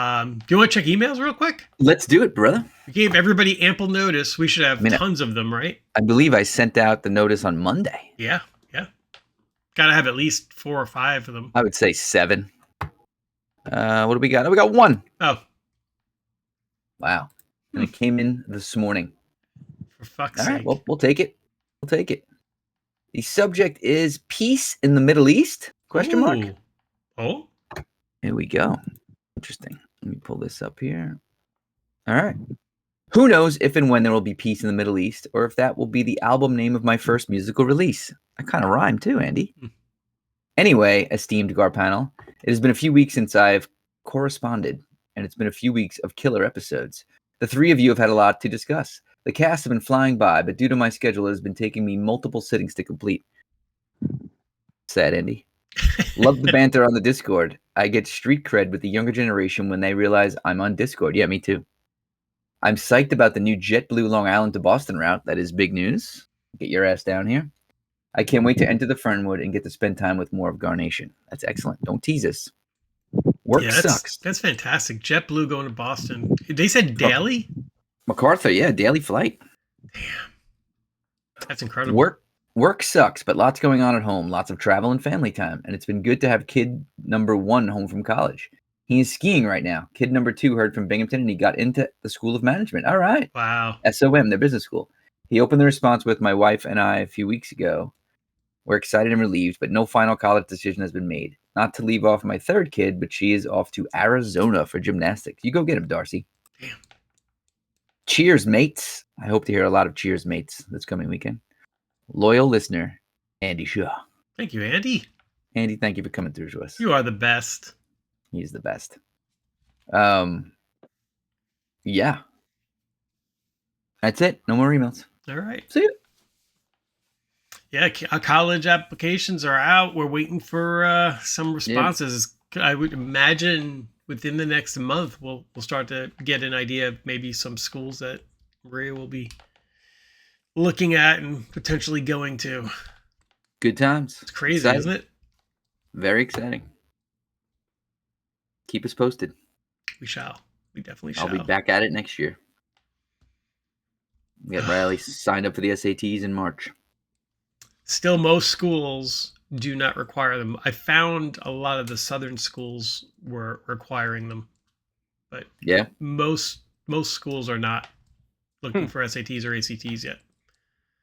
[SPEAKER 3] you want to check emails real quick?
[SPEAKER 2] Let's do it, brother.
[SPEAKER 3] We gave everybody ample notice. We should have
[SPEAKER 2] I mean,
[SPEAKER 3] tons of them, right?
[SPEAKER 2] I believe I sent out the notice on Monday.
[SPEAKER 3] Yeah. Gotta have at least 4 or 5 of them.
[SPEAKER 2] I would say 7. What do we got? Oh, we got 1.
[SPEAKER 3] Oh,
[SPEAKER 2] Wow. And it came in this morning.
[SPEAKER 3] for fuck's
[SPEAKER 2] All
[SPEAKER 3] sake.
[SPEAKER 2] right, well, we'll take it. We'll take it. The subject is peace in the Middle East? Question mark.
[SPEAKER 3] Ooh. Oh,
[SPEAKER 2] Here we go. Interesting. Let me pull this up here. All right. Who knows if and when there will be peace in the Middle East, or if that will be the album name of my first musical release. I kind of rhyme too, Andy. Anyway, esteemed Gar panel, it has been a few weeks since I've corresponded, and it's been a few weeks of killer episodes. The 3 of you have had a lot to discuss. The cast have been flying by, but due to my schedule, it has been taking me multiple sittings to complete. Sad, Andy. Love the banter on the Discord. I get street cred with the younger generation when they realize I'm on Discord. Yeah, me too. I'm psyched about the new JetBlue Long Island to Boston route. That is big news. Get your ass down here. I can't wait to enter the Fernwood and get to spend time with more of Garnation. That's excellent. Don't tease us. Work sucks.
[SPEAKER 3] That's fantastic. JetBlue going to Boston. They said daily?
[SPEAKER 2] MacArthur, yeah, daily flight.
[SPEAKER 3] That's incredible.
[SPEAKER 2] Work sucks, but lots going on at home. Lots of travel and family time. And it's been good to have kid number 1 home from college. He is skiing right now. Kid number 2 heard from Binghamton and he got into the School of Management. All right.
[SPEAKER 3] Wow.
[SPEAKER 2] SOM, their business school. He opened the response with my wife and I a few weeks ago. We're excited and relieved, but no final college decision has been made. Not to leave off my 3rd kid, but she is off to Arizona for gymnastics. You go get him, Darcy.
[SPEAKER 3] Damn.
[SPEAKER 2] Cheers, mates. I hope to hear a lot of cheers, mates, this coming weekend. Loyal listener, Andy Shaw.
[SPEAKER 3] Thank you, Andy.
[SPEAKER 2] Andy, thank you for coming through to us.
[SPEAKER 3] You are the best.
[SPEAKER 2] He's the best. Yeah. That's it. No more emails.
[SPEAKER 3] All right.
[SPEAKER 2] See ya.
[SPEAKER 3] Yeah, college applications are out. We're waiting for some responses. I would imagine within the next month we'll start to get an idea of maybe some schools that Maria will be looking at and potentially going to.
[SPEAKER 2] Good times.
[SPEAKER 3] It's crazy,
[SPEAKER 2] Exciting.
[SPEAKER 3] isn't it?
[SPEAKER 2] Very exciting. Keep us posted.
[SPEAKER 3] We shall. We definitely shall.
[SPEAKER 2] I'll be back at it next year. We got Riley signed up for the SATs in March.
[SPEAKER 3] Still, most schools do not require them. I found a lot of the southern schools were requiring them, but
[SPEAKER 2] Yeah.
[SPEAKER 3] most schools are not looking for SATs or ACTs yet.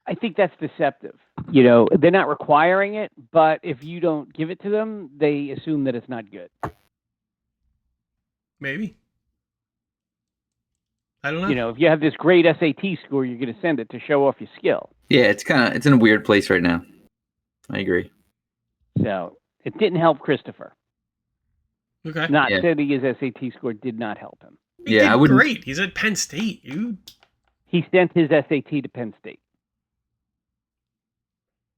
[SPEAKER 5] I think that's deceptive. You know, they're not requiring it, but if you don't give it to them, they assume that it's not good.
[SPEAKER 3] Maybe. I don't know.
[SPEAKER 5] You know, if you have this great SAT score, you're going to send it to show off your skill.
[SPEAKER 2] Yeah, it's in a weird place right now. I agree.
[SPEAKER 5] So it didn't help Christopher.
[SPEAKER 3] Okay.
[SPEAKER 5] Not
[SPEAKER 2] Yeah.
[SPEAKER 5] sending his SAT score did not help him.
[SPEAKER 3] He
[SPEAKER 2] Yeah,
[SPEAKER 3] did
[SPEAKER 2] I wouldn't.
[SPEAKER 3] great. He's at Penn State, dude.
[SPEAKER 5] He sent his SAT to Penn State.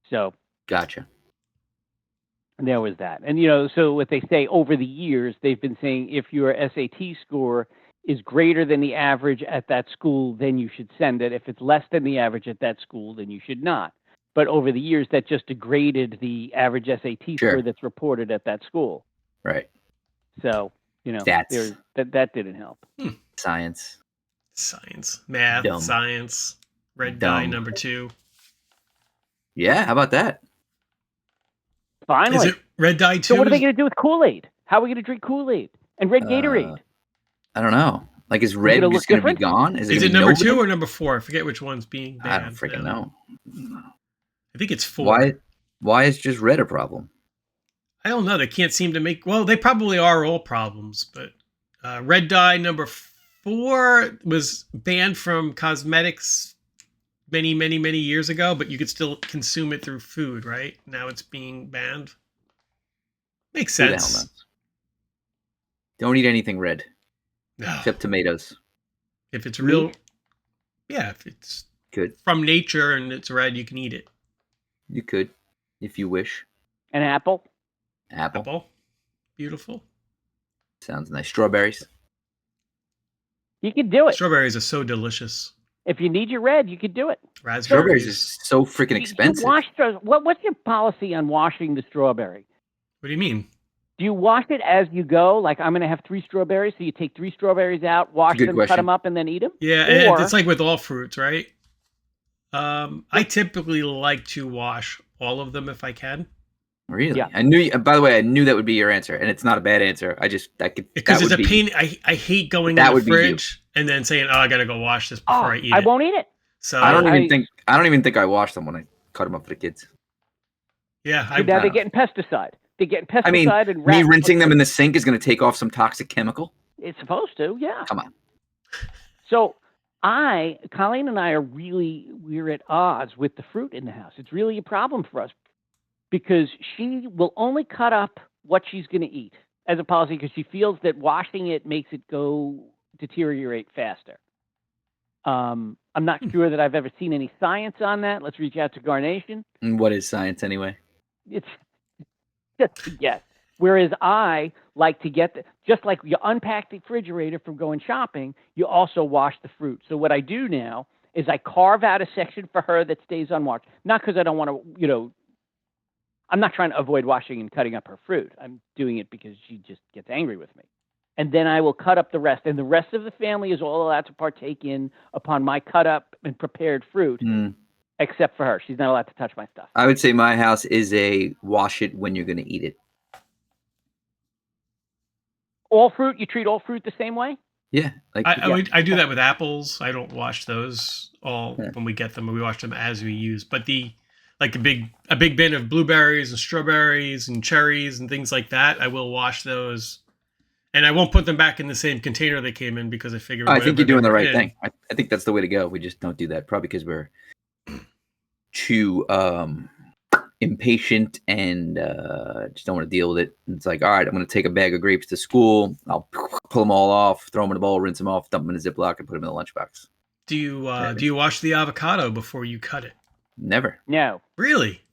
[SPEAKER 5] So
[SPEAKER 2] Gotcha.
[SPEAKER 5] there was that. And, you know, so what they say over the years, they've been saying if your SAT score is greater than the average at that school, then you should send it. If it's less than the average at that school, then you should not. But over the years, that just degraded the average SAT
[SPEAKER 2] Sure.
[SPEAKER 5] score that's reported at that school.
[SPEAKER 2] Right.
[SPEAKER 5] So, you know,
[SPEAKER 2] That's-
[SPEAKER 5] that didn't help.
[SPEAKER 2] Science.
[SPEAKER 3] Science, math,
[SPEAKER 2] Dumb.
[SPEAKER 3] science, red
[SPEAKER 2] Dumb.
[SPEAKER 3] dye number 2.
[SPEAKER 2] Yeah, how about that?
[SPEAKER 5] Finally.
[SPEAKER 3] Is it red dye 2?
[SPEAKER 5] So what are they going to do with Kool-Aid? How are we going to drink Kool-Aid and red Gatorade?
[SPEAKER 2] I don't know. Like, is red
[SPEAKER 5] gonna
[SPEAKER 2] just
[SPEAKER 5] look
[SPEAKER 2] going to be
[SPEAKER 5] different?
[SPEAKER 2] gone?
[SPEAKER 3] Is
[SPEAKER 2] gonna
[SPEAKER 3] it
[SPEAKER 2] be
[SPEAKER 3] number
[SPEAKER 2] nobody?
[SPEAKER 3] 2 or number 4? I forget which one's being banned.
[SPEAKER 2] I don't freaking know.
[SPEAKER 3] I think it's 4.
[SPEAKER 2] Why is just red a problem?
[SPEAKER 3] I don't know. They can't seem to make. Well, they probably are all problems, but red dye number 4 was banned from cosmetics many, many, many years ago, but you could still consume it through food, right? Now it's being banned. Makes
[SPEAKER 2] Who the hell
[SPEAKER 3] sense.
[SPEAKER 2] knows? Don't eat anything red
[SPEAKER 3] No.
[SPEAKER 2] except tomatoes.
[SPEAKER 3] If it's real,
[SPEAKER 2] Meat?
[SPEAKER 3] yeah, if it's
[SPEAKER 2] Good.
[SPEAKER 3] from nature and it's red, you can eat it.
[SPEAKER 2] You could, if you wish.
[SPEAKER 5] An apple?
[SPEAKER 2] Apple.
[SPEAKER 3] Apple, beautiful.
[SPEAKER 2] Sounds nice. Strawberries.
[SPEAKER 5] You can do it.
[SPEAKER 3] Strawberries are so delicious.
[SPEAKER 5] If you need your red, you can do it.
[SPEAKER 2] Strawberries
[SPEAKER 3] Raspberries.
[SPEAKER 2] is so freaking
[SPEAKER 5] You
[SPEAKER 2] expensive.
[SPEAKER 5] wash what's your policy on washing the strawberry?
[SPEAKER 3] What do you mean?
[SPEAKER 5] Do you wash it as you go? Like, I'm going to have 3 strawberries, so you take 3 strawberries out, wash
[SPEAKER 2] Good
[SPEAKER 5] them,
[SPEAKER 2] question.
[SPEAKER 5] cut them up, and then eat them?
[SPEAKER 3] Yeah, and
[SPEAKER 5] Or-
[SPEAKER 3] it's like with all fruits, right? I typically like to wash all of them if I can.
[SPEAKER 2] Really?
[SPEAKER 5] Yeah.
[SPEAKER 2] I knew. By the way, I knew that would be your answer, and it's not a bad answer. I could
[SPEAKER 3] Because
[SPEAKER 2] that
[SPEAKER 3] it's a
[SPEAKER 2] would be-
[SPEAKER 3] pain. I hate going
[SPEAKER 2] That
[SPEAKER 3] in the
[SPEAKER 2] would be you.
[SPEAKER 3] fridge and then saying, "Oh, I gotta go wash this before I eat it."
[SPEAKER 5] won't eat it.
[SPEAKER 3] So
[SPEAKER 2] I don't even think I washed them when I cut them up for the kids.
[SPEAKER 3] yeah,
[SPEAKER 5] So now they're getting pesticide. They're getting pesticide
[SPEAKER 2] I mean,
[SPEAKER 5] and
[SPEAKER 2] me
[SPEAKER 5] rats.
[SPEAKER 2] rinsing them in the sink is going to take off some toxic chemical.
[SPEAKER 5] It's supposed to, yeah.
[SPEAKER 2] Come on.
[SPEAKER 5] So Colleen and I we're at odds with the fruit in the house. It's really a problem for us because she will only cut up what she's going to eat as a policy because she feels that washing it makes it deteriorate faster. I'm not sure that I've ever seen any science on that. Let's reach out to Garnation.
[SPEAKER 2] And what is science anyway?
[SPEAKER 5] It's just a guess. Whereas I like to just like you unpack the refrigerator from going shopping, you also wash the fruit. So what I do now is I carve out a section for her that stays unwashed. Not because I don't want to, I'm not trying to avoid washing and cutting up her fruit. I'm doing it because she just gets angry with me. And then I will cut up the rest. And the rest of the family is all allowed to partake upon my cut up and prepared fruit, except for her. She's not allowed to touch my stuff.
[SPEAKER 2] I would say my house is a wash it when you're going to eat it.
[SPEAKER 5] All fruit, you treat all fruit the same way?
[SPEAKER 2] Yeah. Like
[SPEAKER 3] I do that with apples. I don't wash those when we get them. We wash them as we use. But a big bin of blueberries and strawberries and cherries and things like that, I will wash those. And I won't put them back in the same container they came in because I figure.
[SPEAKER 2] I think you're doing the right thing. I think that's the way to go. We just don't do that, probably because we're too impatient and just don't want to deal with it. And it's like, all right, I'm going to take a bag of grapes to school. I'll pull them all off, throw them in a bowl, rinse them off, dump them in a Ziploc, and put them in the lunchbox.
[SPEAKER 3] Do you wash the avocado before you cut it?
[SPEAKER 2] Never.
[SPEAKER 5] No.
[SPEAKER 3] Really?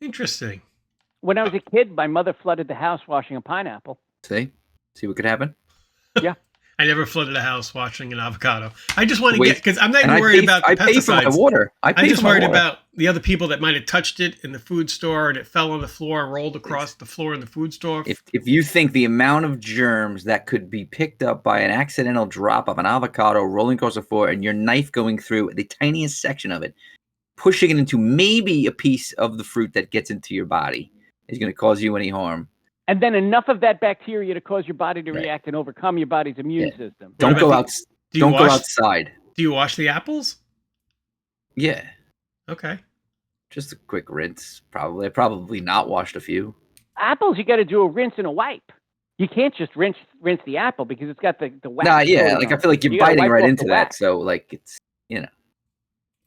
[SPEAKER 3] Interesting.
[SPEAKER 5] When I was a kid, my mother flooded the house washing a pineapple.
[SPEAKER 2] See what could happen.
[SPEAKER 5] Yeah.
[SPEAKER 3] I never flooded a house washing an avocado. I just want to get, because I'm not even worried about the
[SPEAKER 2] I pay for my
[SPEAKER 3] pesticides.
[SPEAKER 2] water.
[SPEAKER 3] I'm just worried about the other people that might have touched it in the food store and it fell on the floor and rolled across the floor in the food store.
[SPEAKER 2] If you think the amount of germs that could be picked up by an accidental drop of an avocado rolling across the floor and your knife going through the tiniest section of it, pushing it into maybe a piece of the fruit that gets into your body is going to cause you any harm.
[SPEAKER 5] And then enough of that bacteria to cause your body to react and overcome your body's immune system.
[SPEAKER 2] Don't go out. Don't go outside.
[SPEAKER 3] Do you wash the apples?
[SPEAKER 2] Yeah.
[SPEAKER 3] Okay.
[SPEAKER 2] Just a quick rinse. Probably not washed a few.
[SPEAKER 5] Apples, you got to do a rinse and a wipe. You can't just rinse the apple because it's got the wax.
[SPEAKER 2] Nah, yeah. Like I feel like you're biting right into that.
[SPEAKER 5] Wax.
[SPEAKER 2] So like it's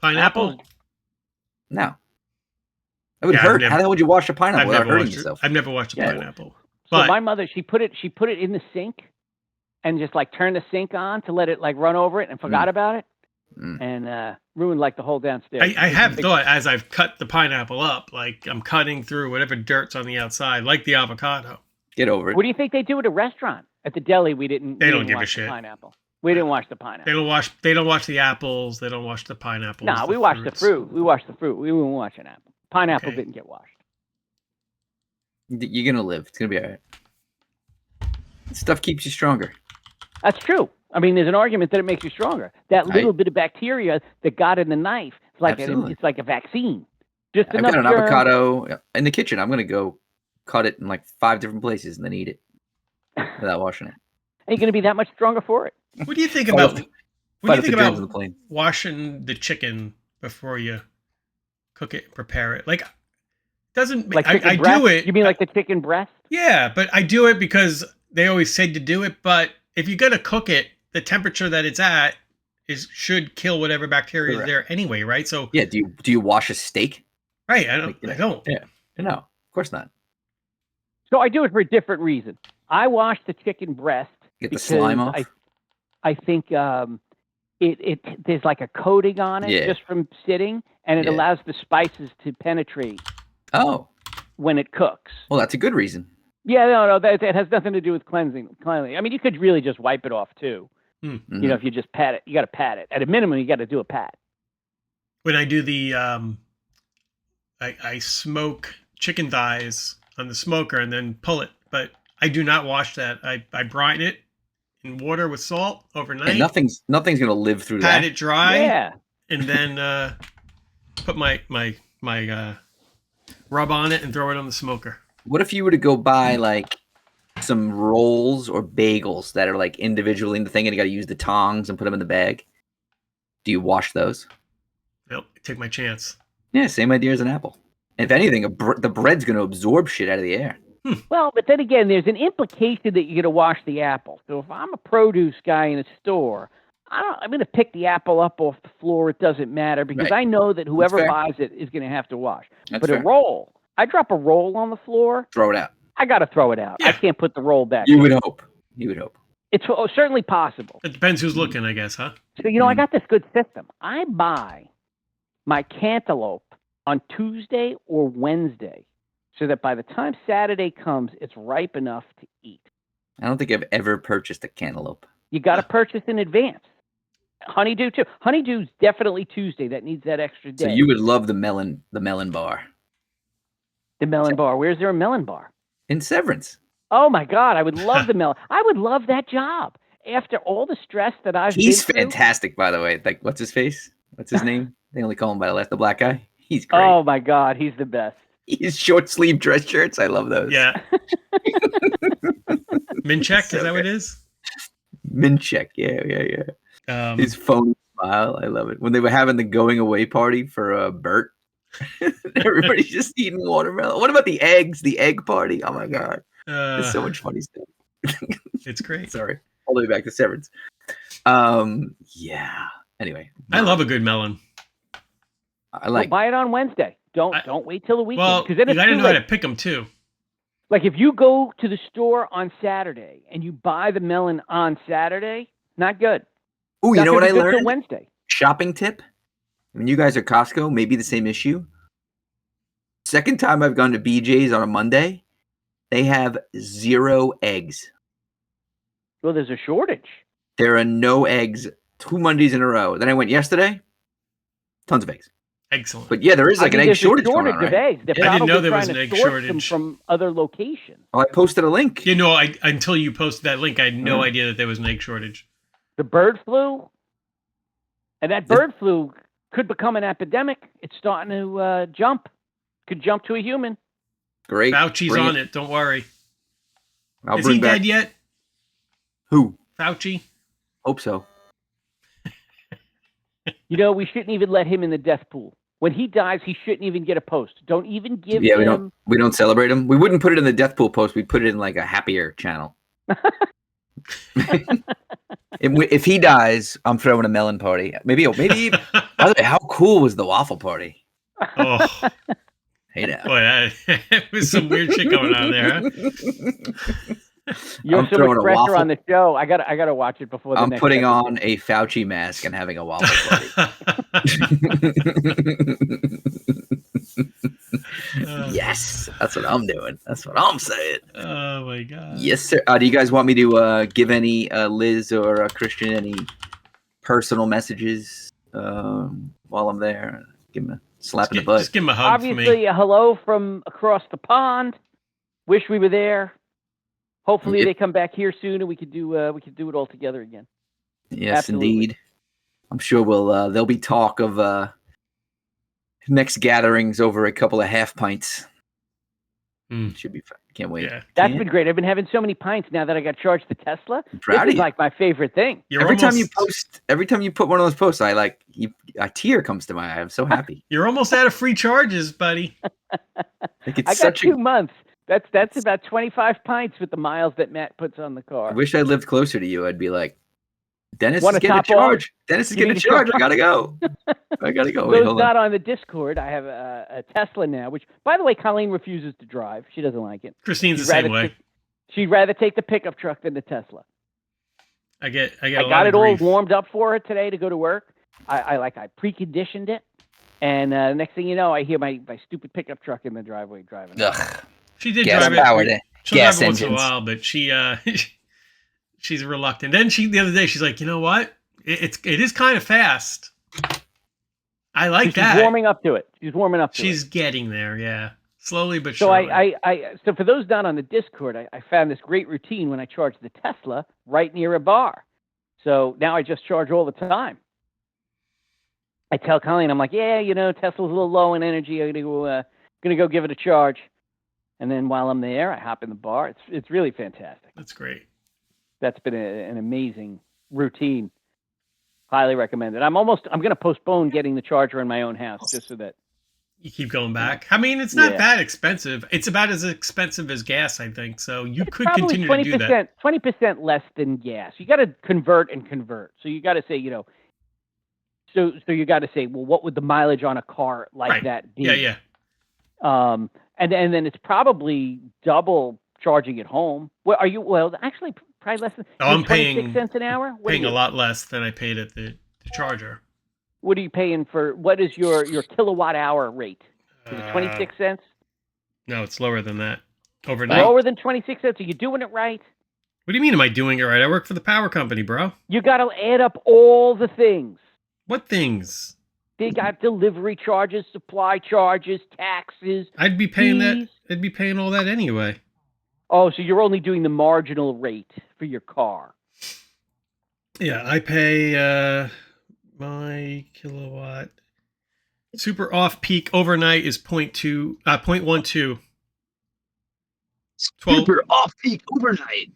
[SPEAKER 3] Pineapple?
[SPEAKER 2] No. It would hurt. How the hell would you wash a pineapple without hurting yourself?
[SPEAKER 3] I've never washed a pineapple.
[SPEAKER 5] So my mother, she put it in the sink and just like turned the sink on to let it like run over it and forgot about it and ruined like the whole downstairs.
[SPEAKER 3] I have thought as I've cut the pineapple up, like I'm cutting through whatever dirt's on the outside, like the avocado.
[SPEAKER 2] Get over it.
[SPEAKER 5] What do you think they do at a restaurant? At the deli, we didn't.
[SPEAKER 3] They don't give
[SPEAKER 5] wash
[SPEAKER 3] a shit.
[SPEAKER 5] The pineapple. We didn't wash the pineapple.
[SPEAKER 3] They don't wash the apples. They don't wash the pineapples.
[SPEAKER 5] No, we washed the fruit. We washed the fruit. We wouldn't wash an apple. Pineapple didn't get washed.
[SPEAKER 2] You're gonna live. It's gonna be all right. Stuff keeps you stronger.
[SPEAKER 5] That's true. I mean, there's an argument that it makes you stronger. That little bit of bacteria that got in the knife, it's like a vaccine. Just
[SPEAKER 2] I've got an avocado in the kitchen. I'm gonna go cut it in like 5 different places and then eat it without washing it.
[SPEAKER 5] Are you going to be that much stronger for it?
[SPEAKER 3] What do you think about washing the chicken before you cook it and prepare it? Like, doesn't
[SPEAKER 5] like
[SPEAKER 3] I do it?
[SPEAKER 5] You mean like the chicken breast?
[SPEAKER 3] Yeah, but I do it because they always said to do it. But if you're gonna cook it, the temperature that it's at should kill whatever bacteria is there anyway, right? So
[SPEAKER 2] yeah, do you wash a steak?
[SPEAKER 3] Right, I don't.
[SPEAKER 2] Yeah, no, of course not.
[SPEAKER 5] So I do it for a different reason. I wash the chicken breast.
[SPEAKER 2] Get the slime off.
[SPEAKER 5] I think there's like a coating on it just from sitting, and it allows the spices to penetrate.
[SPEAKER 2] Oh,
[SPEAKER 5] when it cooks.
[SPEAKER 2] Well, that's a good reason.
[SPEAKER 5] Yeah, no, that has nothing to do with cleansing. I mean, you could really just wipe it off too.
[SPEAKER 2] Mm-hmm.
[SPEAKER 5] You know, if you just pat it, you got to pat it. At a minimum, you got to do a pat.
[SPEAKER 3] When I do the, I smoke chicken thighs on the smoker and then pull it. But I do not wash that. I brine it in water with salt overnight.
[SPEAKER 2] And nothing's gonna live through
[SPEAKER 3] Pat
[SPEAKER 2] that.
[SPEAKER 3] it dry.
[SPEAKER 5] Yeah.
[SPEAKER 3] And then put my rub on it and throw it on the smoker.
[SPEAKER 2] What if you were to go buy like some rolls or bagels that are like individually in the thing, and you got to use the tongs and put them in the bag? Do you wash those?
[SPEAKER 3] Nope, take my chance.
[SPEAKER 2] Yeah, same idea as an apple. If anything, the bread's going to absorb shit out of the air.
[SPEAKER 5] Well, but then again, there's an implication that you're going to wash the apple. So if I'm a produce guy in a store, I'm going to pick the apple up off the floor. It doesn't matter because
[SPEAKER 2] Right.
[SPEAKER 5] I know that whoever
[SPEAKER 2] fair.
[SPEAKER 5] buys it is going to have to wash.
[SPEAKER 2] That's
[SPEAKER 5] But
[SPEAKER 2] fair.
[SPEAKER 5] a roll, I drop a roll on the floor,
[SPEAKER 2] Throw it out.
[SPEAKER 5] I got to throw it out.
[SPEAKER 3] Yeah.
[SPEAKER 5] I can't put the roll back.
[SPEAKER 2] You
[SPEAKER 5] in.
[SPEAKER 2] would hope. You would hope.
[SPEAKER 5] It's certainly possible.
[SPEAKER 3] It depends who's looking, I guess, huh?
[SPEAKER 5] So, I got this good system. I buy my cantaloupe on Tuesday or Wednesday so that by the time Saturday comes, it's ripe enough to eat.
[SPEAKER 2] I don't think I've ever purchased a cantaloupe.
[SPEAKER 5] You got to purchase in advance. Honeydew, too. Honeydew's definitely Tuesday. That needs that extra day.
[SPEAKER 2] So you would love the melon bar
[SPEAKER 5] The melon bar. Where's there a melon bar?
[SPEAKER 2] in Severance.
[SPEAKER 5] Oh, my God. I would love the melon. I would love that job. After all the stress that I've
[SPEAKER 2] He's
[SPEAKER 5] been through.
[SPEAKER 2] fantastic, by the way. Like, what's his face? What's his name? They only call him by the last. The black guy. He's great.
[SPEAKER 5] Oh, my God. He's the best.
[SPEAKER 2] His short sleeve dress shirts. I love those.
[SPEAKER 3] Yeah. Mincheck,
[SPEAKER 2] So
[SPEAKER 3] is that what it
[SPEAKER 2] good.
[SPEAKER 3] is?
[SPEAKER 2] Mincheck. Yeah. His phony smile. I love it. When they were having the going away party for Bert, everybody's just eating watermelon. What about the eggs? The egg party? Oh my God. There's so much funny stuff.
[SPEAKER 3] It's great.
[SPEAKER 2] Sorry. All the way back to Severance. Yeah. Anyway.
[SPEAKER 3] I love a good melon.
[SPEAKER 2] I like.
[SPEAKER 5] Buy it on Wednesday. Don't wait till the weekend.
[SPEAKER 3] Well,
[SPEAKER 5] Because then
[SPEAKER 3] you
[SPEAKER 5] it's
[SPEAKER 3] got to
[SPEAKER 5] too
[SPEAKER 3] know how
[SPEAKER 5] late.
[SPEAKER 3] to pick them too.
[SPEAKER 5] Like if you go to the store on Saturday and you buy the melon on Saturday, not good.
[SPEAKER 2] Oh, you
[SPEAKER 5] Not
[SPEAKER 2] know what
[SPEAKER 5] gonna
[SPEAKER 2] I
[SPEAKER 5] be good till
[SPEAKER 2] learned?
[SPEAKER 5] Wednesday.
[SPEAKER 2] Shopping tip. When you guys are Costco, maybe the same issue. Second time I've gone to BJ's on a Monday, they have 0 eggs.
[SPEAKER 5] Well, there's a shortage.
[SPEAKER 2] There are no eggs 2 Mondays in a row. Then I went yesterday, tons of eggs.
[SPEAKER 3] Excellent.
[SPEAKER 2] But yeah, there is like an egg
[SPEAKER 5] there's
[SPEAKER 2] shortage
[SPEAKER 5] a
[SPEAKER 2] going
[SPEAKER 5] shortage
[SPEAKER 2] on,
[SPEAKER 5] of
[SPEAKER 2] right?
[SPEAKER 5] eggs. They're
[SPEAKER 3] Yeah, I didn't know
[SPEAKER 5] probably
[SPEAKER 3] there was
[SPEAKER 5] trying
[SPEAKER 3] an
[SPEAKER 5] to
[SPEAKER 3] egg
[SPEAKER 5] source them
[SPEAKER 3] shortage.
[SPEAKER 5] from other locations.
[SPEAKER 2] Oh, I posted a link.
[SPEAKER 3] You know, until you posted that link, I had no idea that there was an egg shortage.
[SPEAKER 5] The bird flu, and that bird flu could become an epidemic. It's starting to jump. Could jump to a human.
[SPEAKER 2] Great.
[SPEAKER 3] Fauci's
[SPEAKER 2] Bring
[SPEAKER 3] on it. Don't worry.
[SPEAKER 2] I'll
[SPEAKER 3] Is
[SPEAKER 2] bring
[SPEAKER 3] he
[SPEAKER 2] back.
[SPEAKER 3] dead yet?
[SPEAKER 2] Who?
[SPEAKER 3] Fauci?
[SPEAKER 2] Hope so.
[SPEAKER 5] We shouldn't even let him in the death pool. When he dies, he shouldn't even get a post. Don't even give
[SPEAKER 2] Yeah,
[SPEAKER 5] him.
[SPEAKER 2] we don't celebrate him. We wouldn't put it in the death pool post. We'd put it in like a happier channel. If he dies, I'm throwing a melon party. Maybe. By the way, how cool was the waffle party?
[SPEAKER 3] Oh,
[SPEAKER 2] Hey now.
[SPEAKER 3] boy, that was some weird shit going on there. Huh?
[SPEAKER 5] You're
[SPEAKER 2] I'm
[SPEAKER 5] so
[SPEAKER 2] throwing
[SPEAKER 5] much
[SPEAKER 2] a
[SPEAKER 5] pressure
[SPEAKER 2] waffle.
[SPEAKER 5] on the show. I gotta watch it before the
[SPEAKER 2] I'm
[SPEAKER 5] next
[SPEAKER 2] putting
[SPEAKER 5] episode.
[SPEAKER 2] on a Fauci mask and having a waffle party. Yes, that's what I'm doing. That's what I'm saying.
[SPEAKER 3] Oh my God.
[SPEAKER 2] Yes, sir. Do you guys want me to give any Liz or Christian any personal messages while I'm there? Give him a slap in the butt.
[SPEAKER 3] Just give him a hug for
[SPEAKER 5] Obviously,
[SPEAKER 3] me.
[SPEAKER 5] a hello from across the pond. Wish we were there. Hopefully,
[SPEAKER 2] Yep.
[SPEAKER 5] they come back here soon, and we could do it all together again.
[SPEAKER 2] Yes,
[SPEAKER 5] Absolutely.
[SPEAKER 2] indeed. I'm sure there'll be talk of next gatherings over a couple of half pints. Should be fun. Can't wait.
[SPEAKER 3] Yeah.
[SPEAKER 5] That's been great. I've been having so many pints now that I got charged the Tesla.
[SPEAKER 2] I'm proud
[SPEAKER 5] This
[SPEAKER 2] of
[SPEAKER 5] is
[SPEAKER 2] you.
[SPEAKER 5] like my favorite thing.
[SPEAKER 3] You're
[SPEAKER 2] Every
[SPEAKER 3] almost,
[SPEAKER 2] time you put one of those posts, a tear comes to my eye. I'm so happy.
[SPEAKER 3] You're almost out of free charges, buddy.
[SPEAKER 2] Like it's
[SPEAKER 5] I got
[SPEAKER 2] such
[SPEAKER 5] 2 months. That's about 25 pints with the miles that Matt puts on the
[SPEAKER 2] I
[SPEAKER 5] car.
[SPEAKER 2] wish I lived closer to you. I'd be like, Dennis
[SPEAKER 5] Wanna
[SPEAKER 2] is getting a
[SPEAKER 5] top off?
[SPEAKER 2] charge. Dennis is
[SPEAKER 5] You
[SPEAKER 2] getting a
[SPEAKER 5] need to
[SPEAKER 2] charge.
[SPEAKER 5] top
[SPEAKER 2] I gotta go. I gotta go. Wait,
[SPEAKER 5] Those
[SPEAKER 2] hold on.
[SPEAKER 5] not on the Discord, I have a Tesla now, which, by the way, Colleen refuses to drive. She doesn't like it.
[SPEAKER 3] Christine's the
[SPEAKER 5] She'd rather
[SPEAKER 3] same way.
[SPEAKER 5] She'd rather take the pickup truck than the Tesla.
[SPEAKER 3] I get a
[SPEAKER 5] I
[SPEAKER 3] lot
[SPEAKER 5] got
[SPEAKER 3] of
[SPEAKER 5] it all
[SPEAKER 3] grief.
[SPEAKER 5] warmed up for her today to go to work. I preconditioned it, and next thing you know, I hear my stupid pickup truck in the driveway driving.
[SPEAKER 2] Ugh.
[SPEAKER 3] She did
[SPEAKER 2] Gas
[SPEAKER 3] drive it.
[SPEAKER 2] powered.
[SPEAKER 3] She'll
[SPEAKER 2] gas
[SPEAKER 3] drive it once in a
[SPEAKER 2] engines.
[SPEAKER 3] while, but she's reluctant. Then the other day, she's like, you know what? It is kind of fast. I like
[SPEAKER 5] She's
[SPEAKER 3] that.
[SPEAKER 5] warming up to it. She's warming up to
[SPEAKER 3] She's
[SPEAKER 5] it.
[SPEAKER 3] getting there, yeah. Slowly but
[SPEAKER 5] So
[SPEAKER 3] surely.
[SPEAKER 5] so for those down on the Discord, I found this great routine when I charge the Tesla right near a bar. So now I just charge all the time. I tell Colleen, I'm like, yeah, Tesla's a little low in energy. I'm gonna go give it a charge. And then while I'm there, I hop in the bar. It's really fantastic.
[SPEAKER 3] That's great.
[SPEAKER 5] That's been an amazing routine. Highly recommended. I'm going to postpone getting the charger in my own house just so that
[SPEAKER 3] You keep going back. I mean, it's not
[SPEAKER 5] Yeah.
[SPEAKER 3] that expensive. It's about as expensive as gas, I think. So you
[SPEAKER 5] it's
[SPEAKER 3] could
[SPEAKER 5] probably
[SPEAKER 3] continue to do that.
[SPEAKER 5] 20% less than gas. You got to convert. So you got to say, so you got to say, well, what would the mileage on a car like
[SPEAKER 3] Right.
[SPEAKER 5] that be?
[SPEAKER 3] Yeah.
[SPEAKER 5] And then it's probably double charging at home. Well, actually, probably less than.
[SPEAKER 3] Oh, I'm
[SPEAKER 5] 26
[SPEAKER 3] paying
[SPEAKER 5] cents an hour.
[SPEAKER 3] Paying a lot less than I paid at the charger.
[SPEAKER 5] What are you paying for? What is your kilowatt hour rate? Is it 26 cents?
[SPEAKER 3] No, it's lower than that. Overnight.
[SPEAKER 5] Lower than 26 cents? Are you doing it right?
[SPEAKER 3] What do you mean? Am I doing it right? I work for the power company, bro.
[SPEAKER 5] You got to add up all the things.
[SPEAKER 3] What things?
[SPEAKER 5] They got delivery charges, supply charges, taxes.
[SPEAKER 3] I'd be paying
[SPEAKER 5] fees.
[SPEAKER 3] that. I'd be paying all that anyway.
[SPEAKER 5] Oh, so you're only doing the marginal rate for your car.
[SPEAKER 3] Yeah, I pay my kilowatt. Super off-peak overnight is 0.12.
[SPEAKER 2] Super off-peak overnight.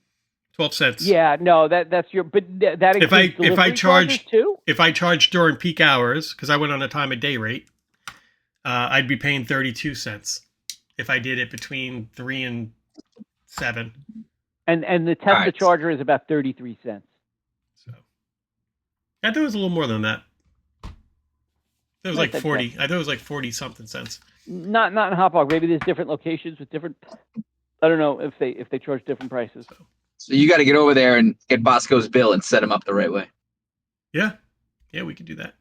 [SPEAKER 3] 12 cents.
[SPEAKER 5] Yeah, no, that's your. But that includes
[SPEAKER 3] if I
[SPEAKER 5] delivery charges
[SPEAKER 3] charged
[SPEAKER 5] too.
[SPEAKER 3] If I charged during peak hours, because I went on a time of day rate, I'd be paying 32 cents. If I did it between 3 and 7.
[SPEAKER 5] And the Tesla
[SPEAKER 2] Right.
[SPEAKER 5] charger is about 33 cents.
[SPEAKER 3] So I thought it was a little more than that. It was like
[SPEAKER 5] That's
[SPEAKER 3] 40. I thought it was like 40 something cents.
[SPEAKER 5] Not in Hot Dog. Maybe there's different locations with different. I don't know if they charge different prices.
[SPEAKER 2] So you got to get over there and get Bosco's bill and set him up the right way.
[SPEAKER 3] Yeah, we could do that.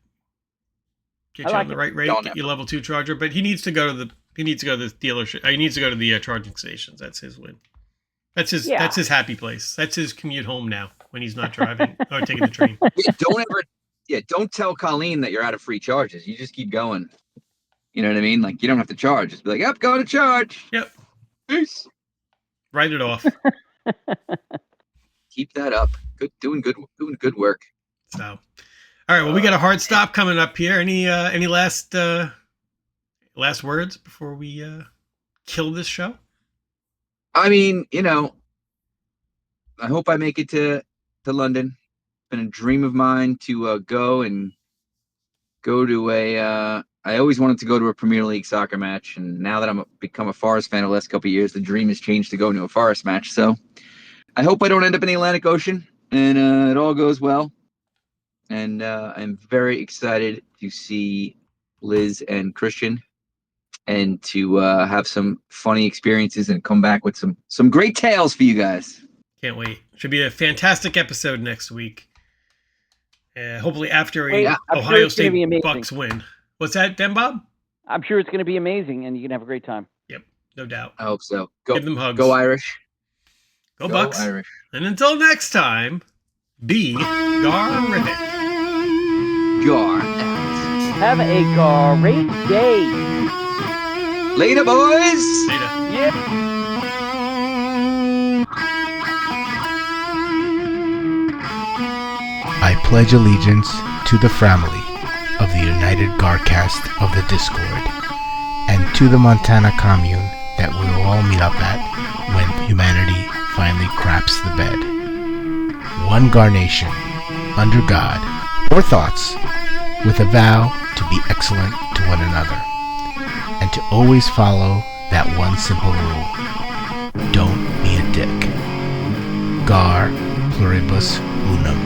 [SPEAKER 3] Get
[SPEAKER 5] I
[SPEAKER 3] you
[SPEAKER 5] like
[SPEAKER 3] on the
[SPEAKER 5] it.
[SPEAKER 3] right rate,
[SPEAKER 2] Don't
[SPEAKER 3] get your level 2 charger, but he needs to go to the dealership. He needs to go to the charging stations. That's his win. That's his happy place. That's his commute home now when he's not driving or taking the train.
[SPEAKER 2] Don't tell Colleen that you're out of free charges. You just keep going. You know what I mean? Like, you don't have to charge. Just be like, yep, go to charge.
[SPEAKER 3] Yep.
[SPEAKER 2] Peace.
[SPEAKER 3] Write it off.
[SPEAKER 2] Keep that up. Doing good work.
[SPEAKER 3] So, all right. Well, we got a hard stop coming up here. Any last words before we kill this show?
[SPEAKER 2] I mean, I hope I make it to London. It's been a dream of mine to go to a. I always wanted to go to a Premier League soccer match, and now that I'm become a Forest fan the last couple of years, the dream has changed to go to a Forest match. So I hope I don't end up in the Atlantic Ocean, and it all goes well. And I'm very excited to see Liz and Christian, and to have some funny experiences and come back with some great tales for you guys.
[SPEAKER 3] Can't wait. Should be a fantastic episode next week. Hopefully after
[SPEAKER 5] Wait,
[SPEAKER 3] a
[SPEAKER 5] I'm sure
[SPEAKER 3] Ohio
[SPEAKER 5] it's gonna be
[SPEAKER 3] State
[SPEAKER 5] amazing.
[SPEAKER 3] Bucks win. What's that, DenBob?
[SPEAKER 5] I'm sure it's going to be amazing, and you can have a great time.
[SPEAKER 3] Yep, no doubt.
[SPEAKER 2] I hope so. Go,
[SPEAKER 3] Give them hugs.
[SPEAKER 2] go Irish.
[SPEAKER 3] Go Bucks.
[SPEAKER 2] Irish.
[SPEAKER 3] And until next time, be Gar-rific.
[SPEAKER 2] Gar.
[SPEAKER 5] Have a great day.
[SPEAKER 2] Later, boys.
[SPEAKER 3] Later.
[SPEAKER 5] Yep.
[SPEAKER 6] I pledge allegiance to the family of the United GarCast of the Discord, and to the Montana commune that we will all meet up at when humanity finally craps the bed. One Gar Nation, under God, or thoughts, with a vow to be excellent to one another, and to always follow that one simple rule: don't be a dick. Gar pluribus unum.